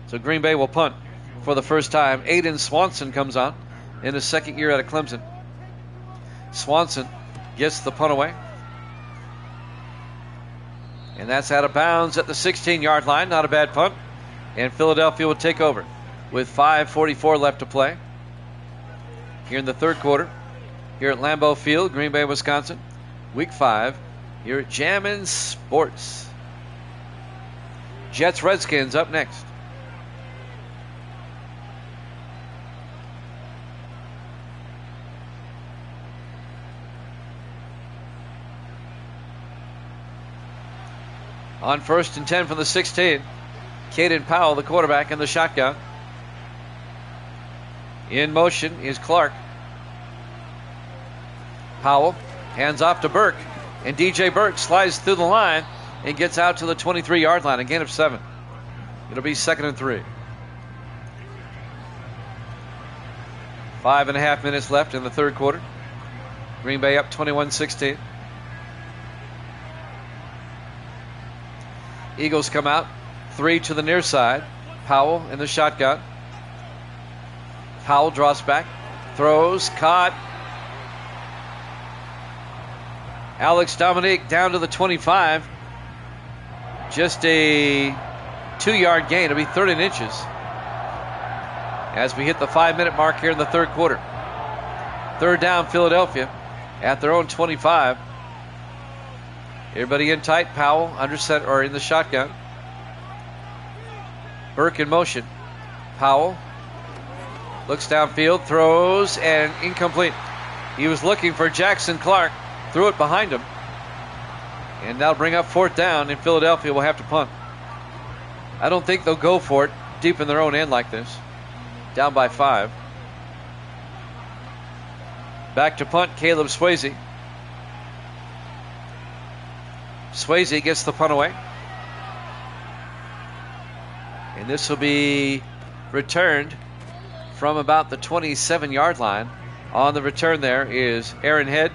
So Green Bay will punt for the first time. Aiden Swanson comes on in his second year out of Clemson. Swanson gets the punt away. And that's out of bounds at the 16-yard line. Not a bad punt. And Philadelphia will take over with 5:44 left to play here in the third quarter. Here at Lambeau Field, Green Bay, Wisconsin. Week 5 here at Jammin' Sports. Jets Redskins up next. On 1st and 10 from the 16. Caden Powell, the quarterback, in the shotgun. In motion is Clark. Powell hands off to Burke. And DJ Burke slides through the line and gets out to the 23-yard line. A gain of 7. It'll be 2nd and 3. 5.5 minutes left in the third quarter. Green Bay up 21-16. Eagles come out. 3 to the near side. Powell in the shotgun. Powell draws back. Throws. Caught. Alex Dominique down to the 25. Just a 2-yard gain. It'll be 13 inches. As we hit the 5-minute mark here in the third quarter. Third down, Philadelphia at their own 25. Everybody in tight. Powell under center or in the shotgun. Burke in motion. Powell looks downfield, throws, and incomplete. He was looking for Jackson Clark, threw it behind him, and that'll bring up 4th down, and Philadelphia will have to punt. I don't think they'll go for it deep in their own end like this. Down by 5. Back to punt, Caleb Swayze. Swayze gets the punt away. And this will be returned from about the 27-yard line. On the return there is Aaron Head.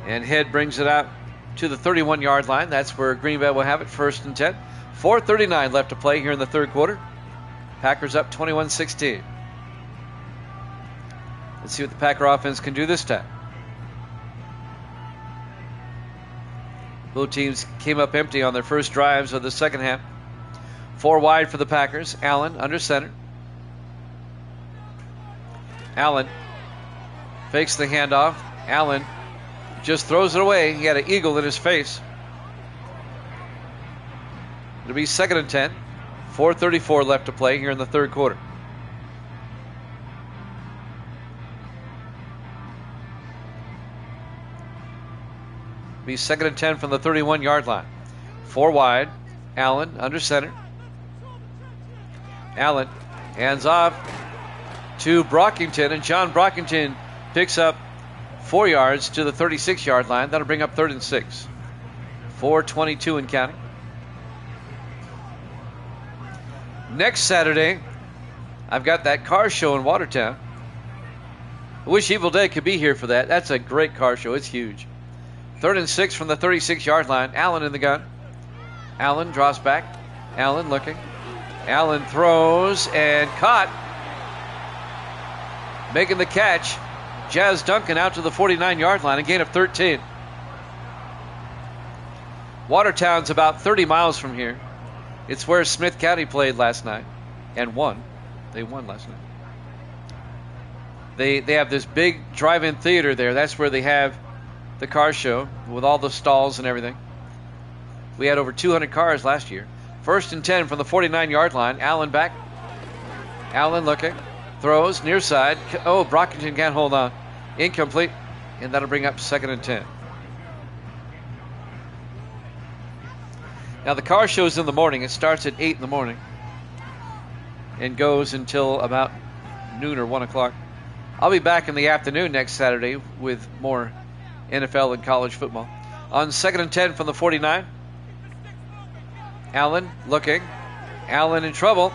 And Head brings it out to the 31-yard line. That's where Green Bay will have it, 1st and 10. 4:39 left to play here in the third quarter. Packers up 21-16. Let's see what the Packer offense can do this time. Both teams came up empty on their first drives of the second half. 4 wide for the Packers. Allen under center. Allen fakes the handoff. Allen just throws it away. He had an eagle in his face. It'll be 2nd and 10. 4:34 left to play here in the third quarter. Be 2nd and 10 from the 31-yard line. 4 wide. Allen under center. Allen hands off to Brockington, and John Brockington picks up 4 yards to the 36-yard line. That'll bring up 3rd and 6. 4:22 and counting. Next Saturday, I've got that car show in Watertown. I wish Evil Dead could be here for that. That's a great car show. It's huge. 3rd and 6 from the 36-yard line. Allen in the gun. Allen draws back. Allen looking. Allen throws and caught. Making the catch. Jazz Duncan out to the 49-yard line. A gain of 13. Watertown's about 30 miles from here. It's where Smith County played last night and won. They won last night. They have this big drive-in theater there. That's where they have the car show with all the stalls and everything. We had over 200 cars last year. 1st and 10 from the 49-yard line. Allen back. Allen looking. Throws near side. Oh, Brockington can't hold on. Incomplete. And that'll bring up 2nd and 10. Now the car show's in the morning. It starts at 8 in the morning and goes until about noon or 1 o'clock. I'll be back in the afternoon next Saturday with more NFL and college football. On 2nd and 10 from the 49. Allen looking. Allen in trouble.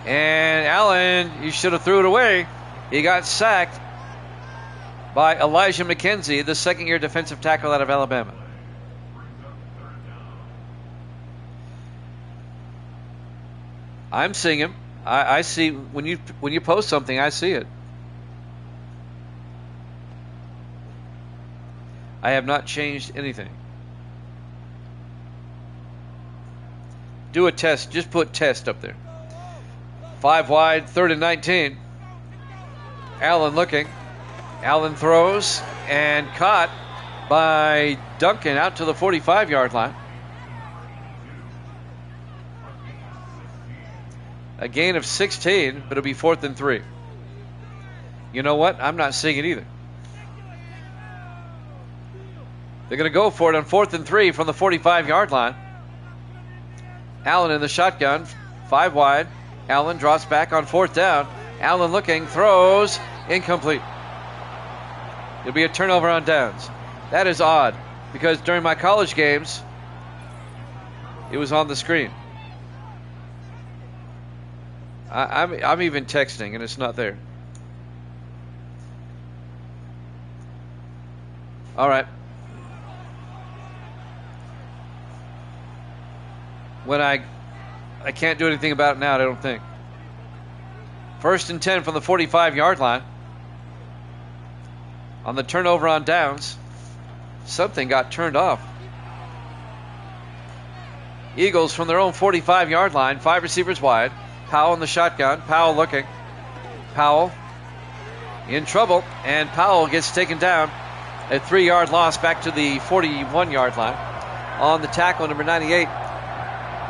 And Allen, you should have threw it away. He got sacked by Elijah McKenzie, the second-year defensive tackle out of Alabama. I'm seeing him. I see when you post something, I see it. I have not changed anything. Do a test. Just put test up there. 5 wide, 3rd and 19. Allen looking. Allen throws and caught by Duncan out to the 45-yard line. A gain of 16, but it'll be 4th and 3. You know what? I'm not seeing it either. They're going to go for it on 4th and 3 from the 45-yard line. Allen in the shotgun, 5 wide. Allen drops back on 4th down. Allen looking, throws, incomplete. It'll be a turnover on downs. That is odd, because during my college games, it was on the screen. I'm even texting, and it's not there. All right. When I can't do anything about it now, I don't think. 1st and 10 from the 45-yard line. On the turnover on downs, something got turned off. Eagles from their own 45-yard line, 5 receivers wide. Powell in the shotgun. Powell looking. Powell in trouble, and Powell gets taken down. A 3-yard loss back to the 41-yard line. On the tackle, number 98,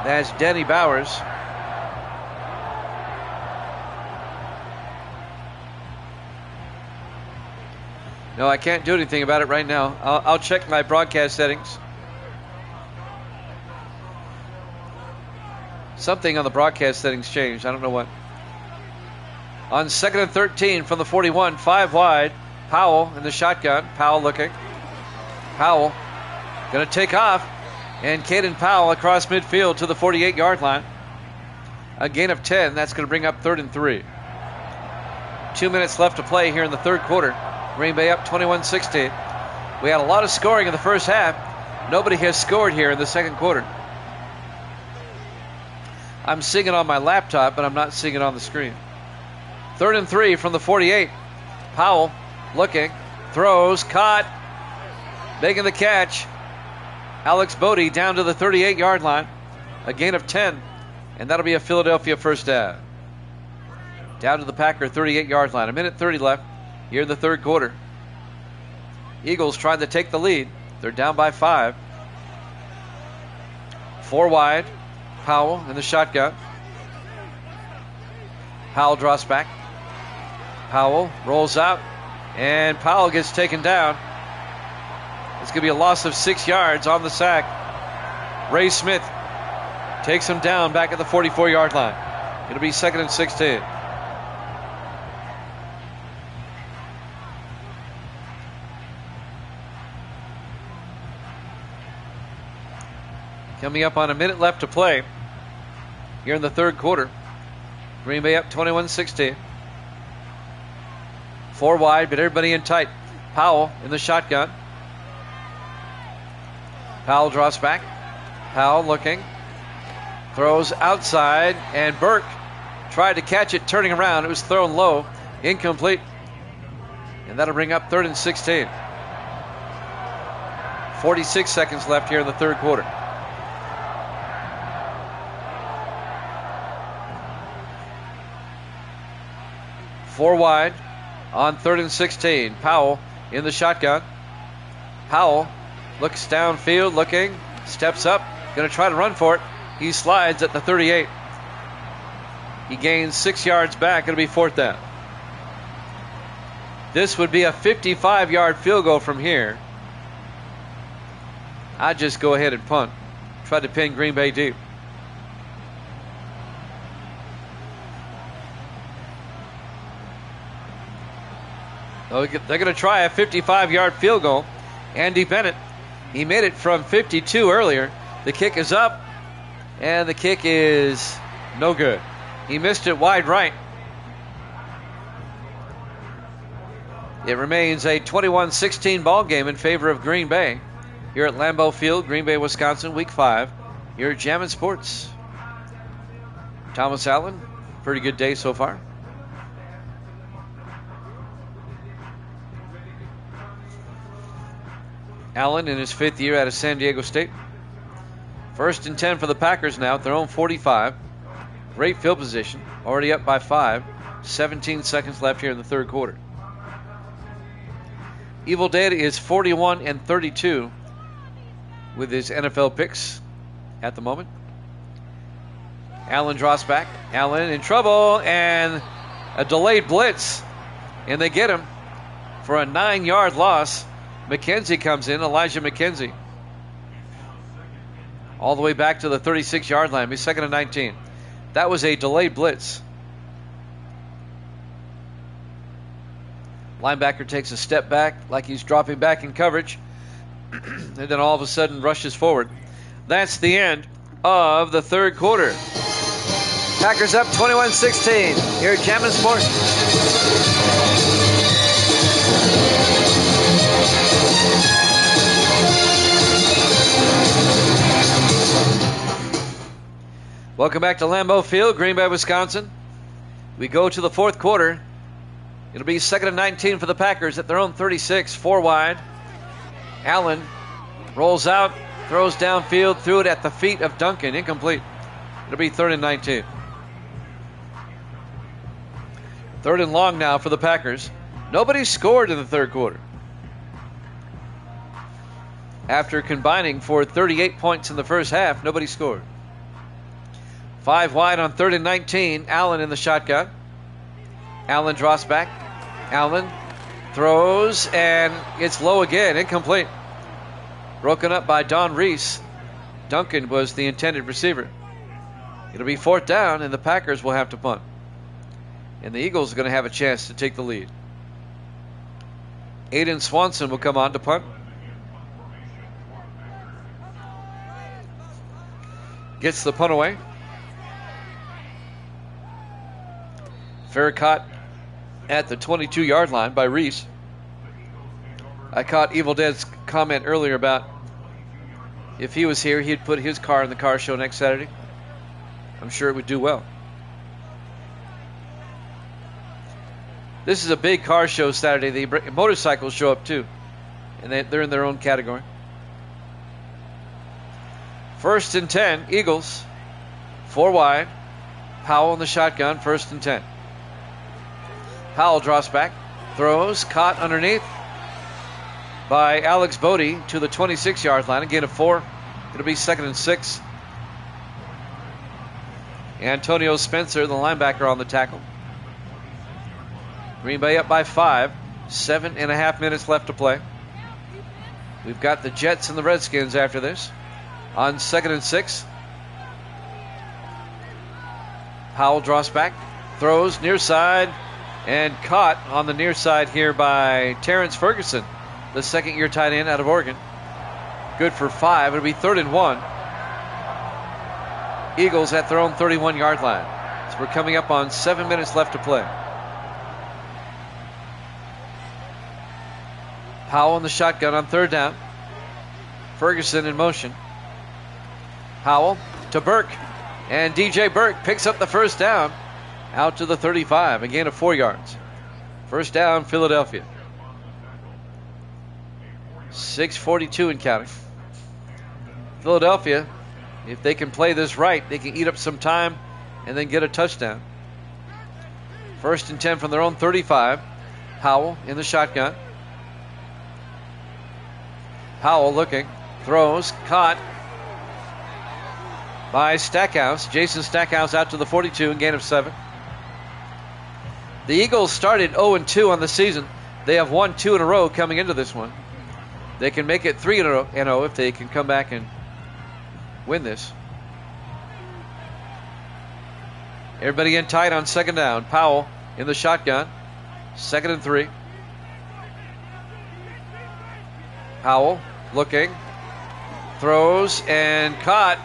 that's Danny Bowers. No, I can't do anything about it right now. I'll check my broadcast settings. Something on the broadcast settings changed. I don't know what. On 2nd and 13 from the 41, 5 wide. Powell in the shotgun. Powell looking. Powell going to take off. And Caden Powell across midfield to the 48-yard line. A gain of 10. That's going to bring up 3rd and 3. 2 minutes left to play here in the third quarter. Green Bay up 21-16. We had a lot of scoring in the first half. Nobody has scored here in the second quarter. I'm seeing it on my laptop, but I'm not seeing it on the screen. 3rd and 3 from the 48. Powell looking, throws, caught, making the catch. Alex Bodie down to the 38-yard line. A gain of 10, and that'll be a Philadelphia first down. Down to the Packer 38-yard line. 1:30 left here in the third quarter. Eagles trying to take the lead. They're down by 5. 4 wide. Powell in the shotgun. Powell drops back. Powell rolls out, and Powell gets taken down. It's going to be a loss of 6 yards on the sack. Ray Smith takes him down back at the 44-yard line. It'll be 2nd and 16. Coming up on a minute left to play here in the third quarter. Green Bay up 21-16. 4 wide, but everybody in tight. Powell in the shotgun. Powell drops back. Powell looking. Throws outside, and Burke tried to catch it, turning around. It was thrown low. Incomplete. And that'll bring up 3rd and 16. 46 seconds left here in the third quarter. Four wide on 3rd and 16. Powell in the shotgun. Powell looks downfield, looking, steps up, going to try to run for it. He slides at the 38. He gains 6 yards back. It'll be 4th down. This would be a 55-yard field goal from here. I'd just go ahead and punt. Try to pin Green Bay deep. They're going to try a 55-yard field goal. Andy Bennett, he made it from 52 earlier. The kick is up, and the kick is no good. He missed it wide right. It remains a 21-16 ball game in favor of Green Bay here at Lambeau Field, Green Bay, Wisconsin, Week 5 here at Jammin' Sports. Thomas Allen, pretty good day so far. Allen in his 5th year out of San Diego State. 1st and 10 for the Packers now at their own 45. Great field position, already up by 5. 17 seconds left here in the third quarter. Evil Dead is 41-32 with his NFL picks at the moment. Allen draws back. Allen in trouble, and a delayed blitz, and they get him for a 9-yard loss. McKenzie comes in, Elijah McKenzie. All the way back to the 36-yard line. He's 2nd and 19. That was a delayed blitz. Linebacker takes a step back like he's dropping back in coverage, and then all of a sudden rushes forward. That's the end of the third quarter. Packers up 21-16 here at Jammin' Sports. Welcome back to Lambeau Field, Green Bay, Wisconsin. We go to the fourth quarter. It'll be 2nd and 19 for the Packers at their own 36, 4 wide. Allen rolls out, throws downfield, threw it at the feet of Duncan, incomplete. It'll be 3rd and 19. 3rd and long now for the Packers. Nobody scored in the third quarter. After combining for 38 points in the first half, nobody scored. 5 wide on 3rd and 19. Allen in the shotgun. Allen draws back. Allen throws, and it's low again, incomplete. Broken up by Don Reese. Duncan was the intended receiver. It'll be 4th down, and the Packers will have to punt. And the Eagles are going to have a chance to take the lead. Aiden Swanson will come on to punt. Gets the punt away. Fair caught at the 22-yard line by Reese. I caught Evil Dead's comment earlier about if he was here, he'd put his car in the car show next Saturday. I'm sure it would do well. This is a big car show Saturday. The motorcycles show up too, and they're in their own category. 1st and 10, Eagles. 4 wide. Powell in the shotgun, 1st and 10. Powell draws back, throws, caught underneath by Alex Bodie to the 26-yard line. Again, a 4. It'll be 2nd and 6. Antonio Spencer, the linebacker, on the tackle. Green Bay up by 5. 7.5 minutes left to play. We've got the Jets and the Redskins after this. On 2nd and 6. Powell draws back, throws near side, and caught on the near side here by Terrence Ferguson, the 2nd-year tight end out of Oregon. Good for 5. It'll be 3rd and 1. Eagles at their own 31-yard line. So we're coming up on 7 minutes left to play. Powell in the shotgun on 3rd down. Ferguson in motion. Powell to Burke. And DJ Burke picks up the 1st down out to the 35. A gain of 4 yards. 1st down, Philadelphia. 6:42 and counting. Philadelphia, if they can play this right, they can eat up some time and then get a touchdown. 1st and 10 from their own 35. Powell in the shotgun. Powell looking, throws, caught by Stackhouse. Jason Stackhouse out to the 42, and gain of 7. The Eagles started 0-2 on the season. They have won 2 in a row coming into this one. They can make it 3-0 if they can come back and win this. Everybody in tight on 2nd down. Powell in the shotgun. 2nd and 3. Powell looking, throws, and caught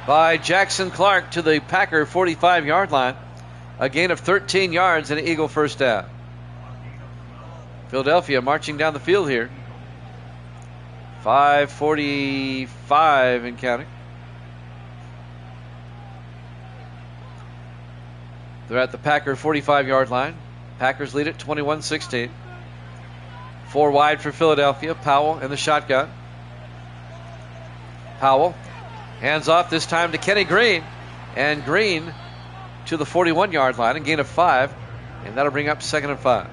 by Jackson Clark to the Packer 45-yard line. A gain of 13 yards and an Eagle first down. Philadelphia marching down the field here. 5:45 and counting. They're at the Packer 45-yard line. Packers lead it 21-16. 4 wide for Philadelphia. Powell in the shotgun. Powell hands off this time to Kenny Green. And Green to the 41-yard line, a gain of 5. And that'll bring up 2nd and 5.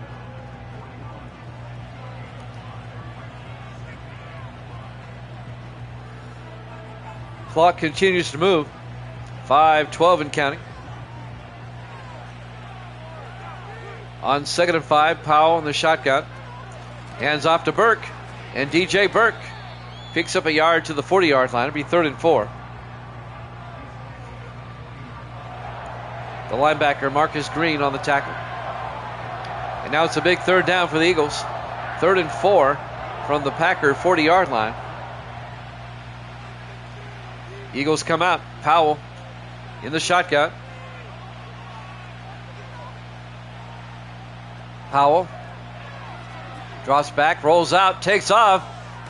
Clock continues to move. 5:12 and counting. On 2nd and 5, Powell in the shotgun. Hands off to Burke. And DJ Burke picks up a yard to the 40-yard line. It'll be 3rd and 4. The linebacker, Marcus Green, on the tackle. And now it's a big 3rd down for the Eagles. 3rd and 4 from the Packer 40-yard line. Eagles come out. Powell in the shotgun. Powell drops back, rolls out, takes off,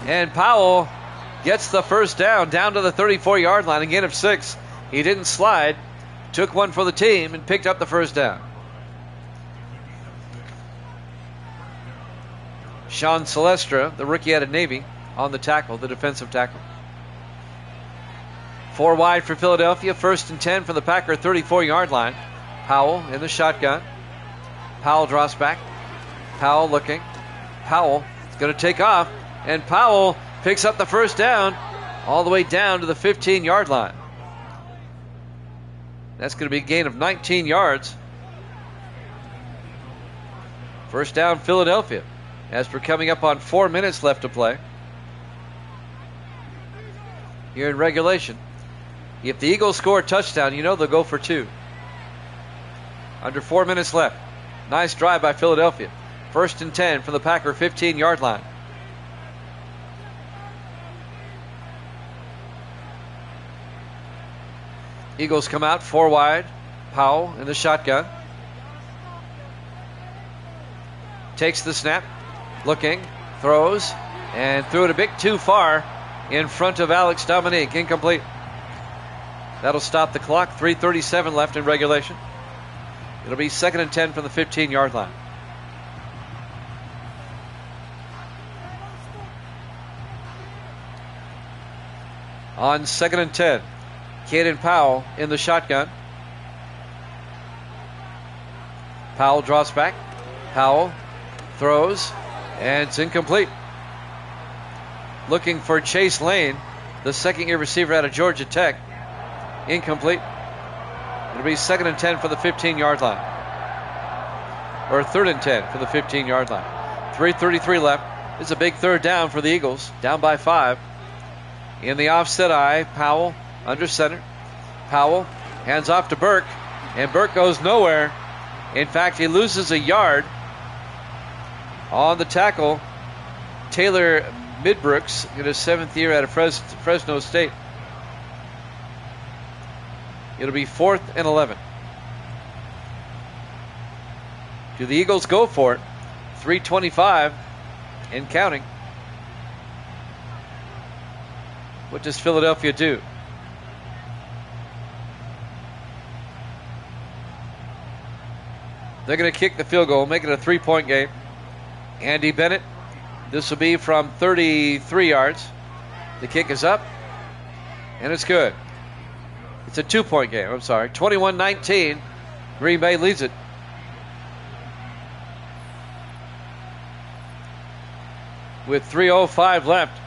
and Powell gets the first down to the 34-yard line, a gain of 6. He didn't slide, took one for the team, and picked up the first down. Sean Silvestre, the rookie out of Navy, on the tackle, the defensive tackle. 4 wide for Philadelphia, 1st and 10 from the Packer 34-yard line. Powell in the shotgun. Powell drops back. Powell looking. Powell is going to take off, and Powell picks up the first down all the way down to the 15-yard line. That's going to be a gain of 19 yards. First down, Philadelphia, as we're coming up on 4 minutes left to play here in regulation. If the Eagles score a touchdown, you know they'll go for 2. Under 4 minutes left. Nice drive by Philadelphia. 1st and 10 from the Packer 15-yard line. Eagles come out 4 wide. Powell in the shotgun. Takes the snap. Looking. Throws. And threw it a bit too far in front of Alex Dominique. Incomplete. That'll stop the clock. 3:37 left in regulation. It'll be 2nd and 10 from the 15-yard line. On 2nd and 10, Caden Powell in the shotgun. Powell drops back. Powell throws, and it's incomplete. Looking for Chase Lane, the 2nd-year receiver out of Georgia Tech. Incomplete. It'll be 2nd and 10 for the 15-yard line. Or 3rd and 10 for the 15-yard line. 3:33 left. It's a big 3rd down for the Eagles. Down by 5. In the offset eye, Powell under center. Powell hands off to Burke. And Burke goes nowhere. In fact, he loses a yard on the tackle. Taylor Midbrooks in his 7th year out of Fresno State. It'll be 4th and 11. Do the Eagles go for it? 3:25 and counting. What does Philadelphia do? They're going to kick the field goal, make it a 3-point game. Andy Bennett, this will be from 33 yards. The kick is up, and it's good. It's a 2-point game, I'm sorry. 21-19, Green Bay leads it. With 3:05 left,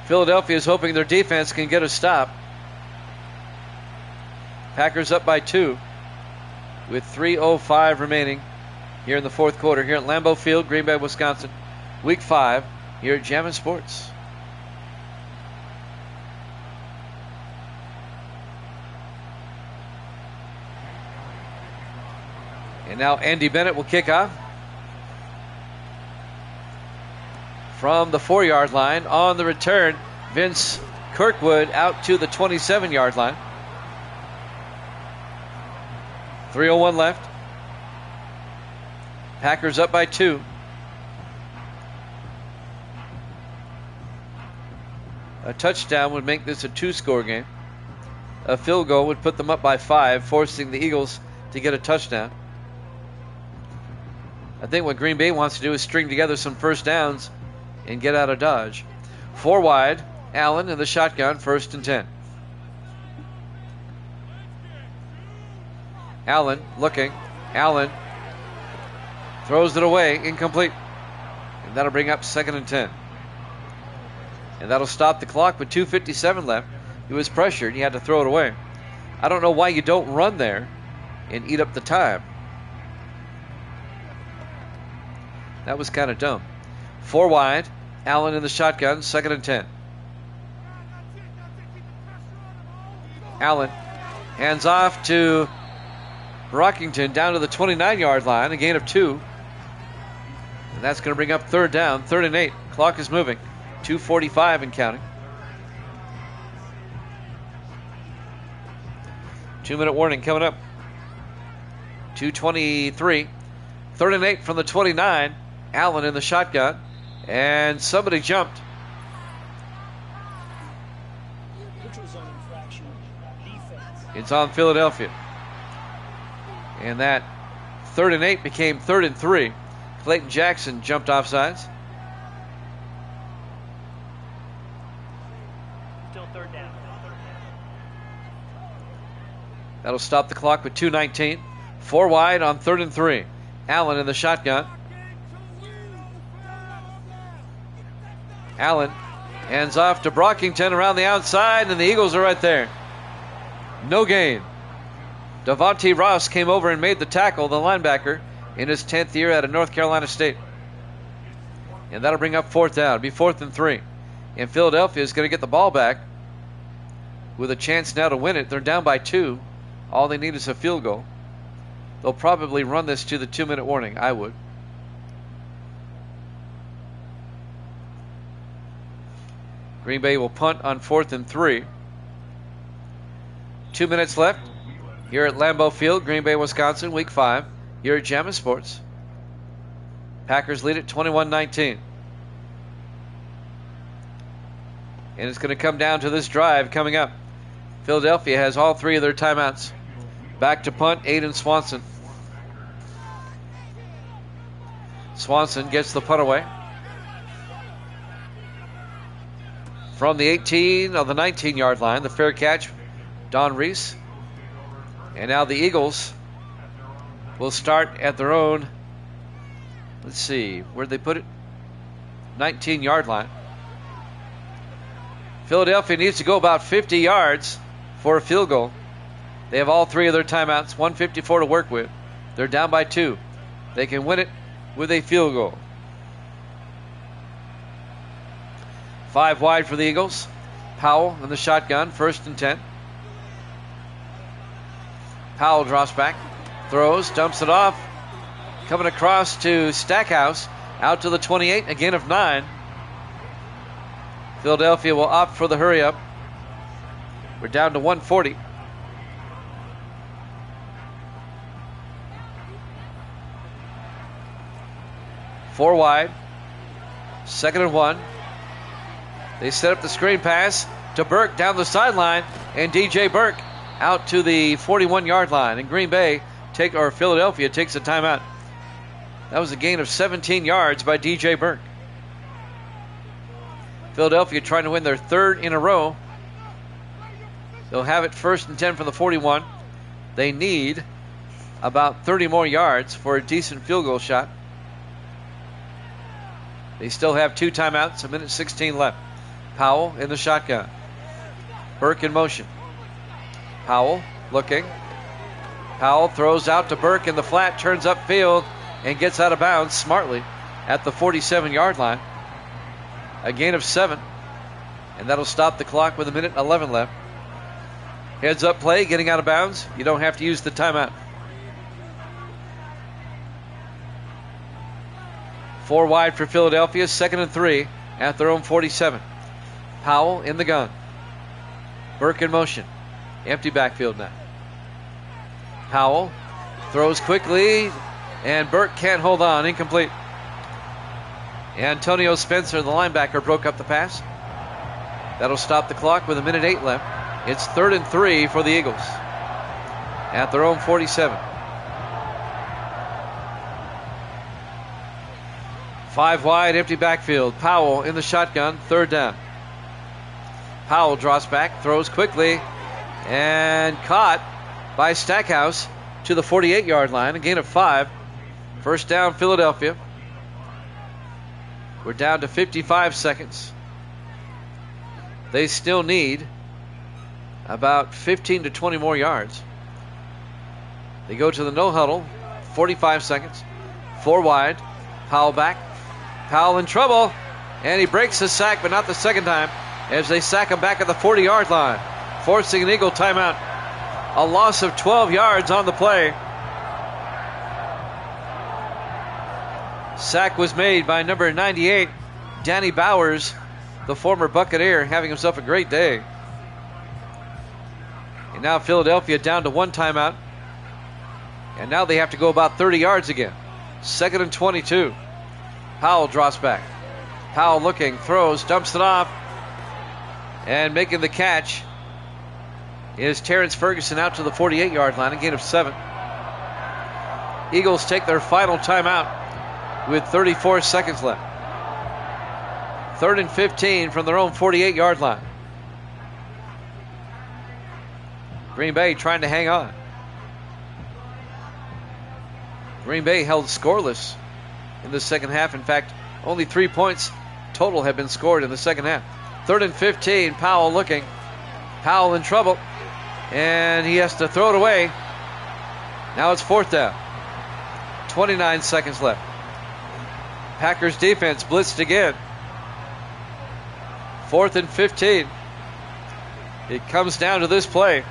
Philadelphia is hoping their defense can get a stop. Packers up by 2 with 3:05 remaining here in the 4th quarter here at Lambeau Field, Green Bay, Wisconsin. Week 5 here at Jammin' Sports. And now Andy Bennett will kick off. from the 4-yard line. On the return, Vince Kirkwood out to the 27-yard line. 3:01 left. Packers up by 2. A touchdown would make this a 2-score game. A field goal would put them up by 5, forcing the Eagles to get a touchdown. I think what Green Bay wants to do is string together some first downs and get out of Dodge. 4 wide, Allen in the shotgun, 1st and 10. Allen looking. Allen throws it away, incomplete. And that'll bring up 2nd and 10. And that'll stop the clock with 2:57 left. He was pressured. He had to throw it away. I don't know why you don't run there and eat up the time. That was kind of dumb. 4 wide. Allen in the shotgun. 2nd and 10. Allen hands off to Rockington down to the 29-yard line. A gain of 2. And that's going to bring up 3rd down. 3rd and 8. Clock is moving. 2:45 and counting. 2-minute warning coming up. 2:23. 3rd and 8 from the 29. Allen in the shotgun. And somebody jumped. It's on Philadelphia. And that 3rd and 8 became 3rd and 3. Clayton Jackson jumped offsides. Still 3rd down. That'll stop the clock with 2:19. 4 wide on 3rd and 3. Allen in the shotgun. Allen hands off to Brockington around the outside, and the Eagles are right there. No gain. Devontae Ross came over and made the tackle, the linebacker, in his 10th year out of North Carolina State. And that'll bring up 4th down. It'll be 4th and 3. And Philadelphia is going to get the ball back with a chance now to win it. They're down by 2. All they need is a field goal. They'll probably run this to the 2-minute warning. I would. Green Bay will punt on 4th and 3. 2 minutes left here at Lambeau Field, Green Bay, Wisconsin, Week 5, here at Jammin' Sports. Packers lead at 21-19. And it's going to come down to this drive coming up. Philadelphia has all 3 of their timeouts. Back to punt, Aiden Swanson. Swanson gets the punt away. From the 18 on the 19-yard line, the fair catch, Don Reese. And now the Eagles will start at their own, let's see, where'd they put it? 19-yard line. Philadelphia needs to go about 50 yards for a field goal. They have all 3 of their timeouts, 154 to work with. They're down by 2. They can win it with a field goal. 5 wide for the Eagles. Powell in the shotgun, 1st and 10. Powell drops back, throws, dumps it off. Coming across to Stackhouse, out to the 28, a gain of 9. Philadelphia will opt for the hurry up. We're down to 140. Four wide. 2nd and 1. They set up the screen pass to Burke down the sideline, and DJ Burke out to the 41-yard line. And Philadelphia takes a timeout. That was a gain of 17 yards by DJ Burke. Philadelphia trying to win their 3rd in a row. They'll have it 1st and 10 from the 41. They need about 30 more yards for a decent field goal shot. They still have 2 timeouts, 1:16 left. Powell in the shotgun. Burke in motion. Powell looking. Powell throws out to Burke in the flat, turns upfield, and gets out of bounds smartly at the 47-yard line. A gain of 7, and that'll stop the clock with 1:11 left. Heads up play, getting out of bounds. You don't have to use the timeout. 4 wide for Philadelphia, 2nd and 3 at their own 47. Powell in the gun. Burke in motion. Empty backfield now. Powell throws quickly, and Burke can't hold on. Incomplete. Antonio Spencer, the linebacker, broke up the pass. That'll stop the clock with 1:08 left. It's 3rd and 3 for the Eagles at their own 47. 5 wide, empty backfield. Powell in the shotgun, 3rd down. Powell draws back, throws quickly, and caught by Stackhouse to the 48-yard line. A gain of 5. First down, Philadelphia. We're down to 55 seconds. They still need about 15 to 20 more yards. They go to the no huddle. 45 seconds. 4 wide. Powell back. Powell in trouble. And he breaks the sack, but not the second time, as they sack him back at the 40-yard line, forcing an Eagle timeout. A loss of 12 yards on the play. Sack was made by number 98, Danny Bowers, the former Buccaneer, having himself a great day. And now Philadelphia down to 1 timeout. And now they have to go about 30 yards again. 2nd and 22. Powell drops back. Powell looking, throws, dumps it off. And making the catch is Terrence Ferguson out to the 48-yard line, a gain of 7. Eagles take their final timeout with 34 seconds left. 3rd and 15 from their own 48-yard line. Green Bay trying to hang on. Green Bay held scoreless in the second half. In fact, only 3 points total have been scored in the second half. 3rd and 15, Powell looking. Powell in trouble, and he has to throw it away. Now it's 4th down. 29 seconds left. Packers defense blitzed again. 4th and 15. It comes down to this play.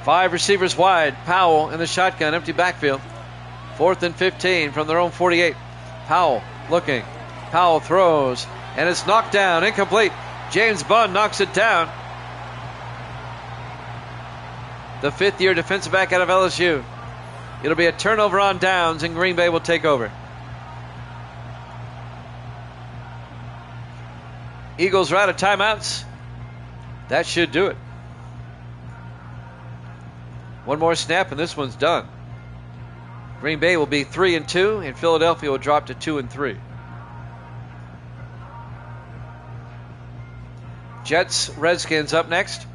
5 receivers wide. Powell in the shotgun, empty backfield. 4th and 15 from their own 48. Powell looking. Powell throws, and it's knocked down, incomplete. James Bunn knocks it down. The 5th-year defensive back out of LSU. It'll be a turnover on downs, and Green Bay will take over. Eagles are out of timeouts. That should do it. One more snap, and this one's done. Green Bay will be 3 and 2, and Philadelphia will drop to 2 and 3. Jets, Redskins up next.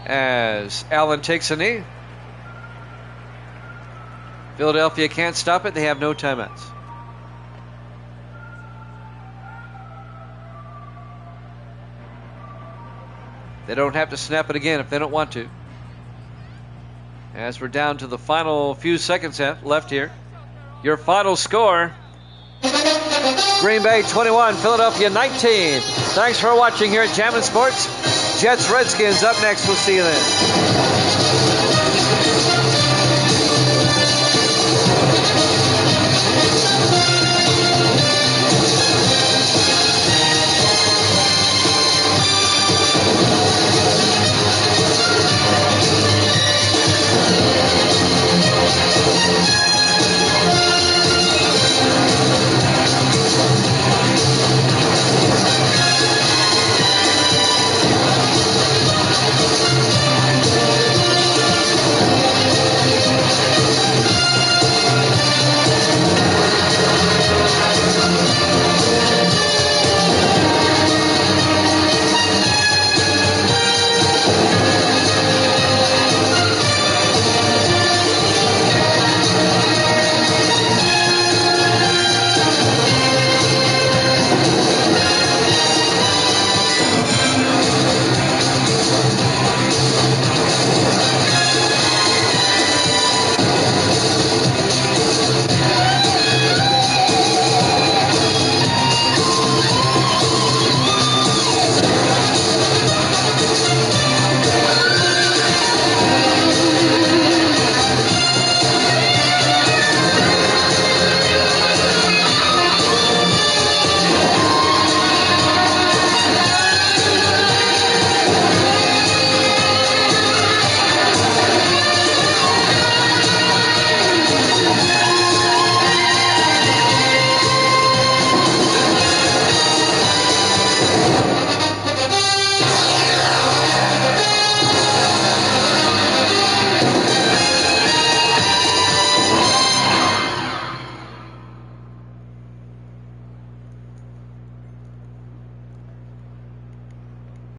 As Allen takes a knee. Philadelphia can't stop it. They have no timeouts. They don't have to snap it again if they don't want to. As we're down to the final few seconds left here. Your final score: Green Bay 21, Philadelphia 19. Thanks for watching here at Jammin' Sports. Jets, Redskins up next. We'll see you then.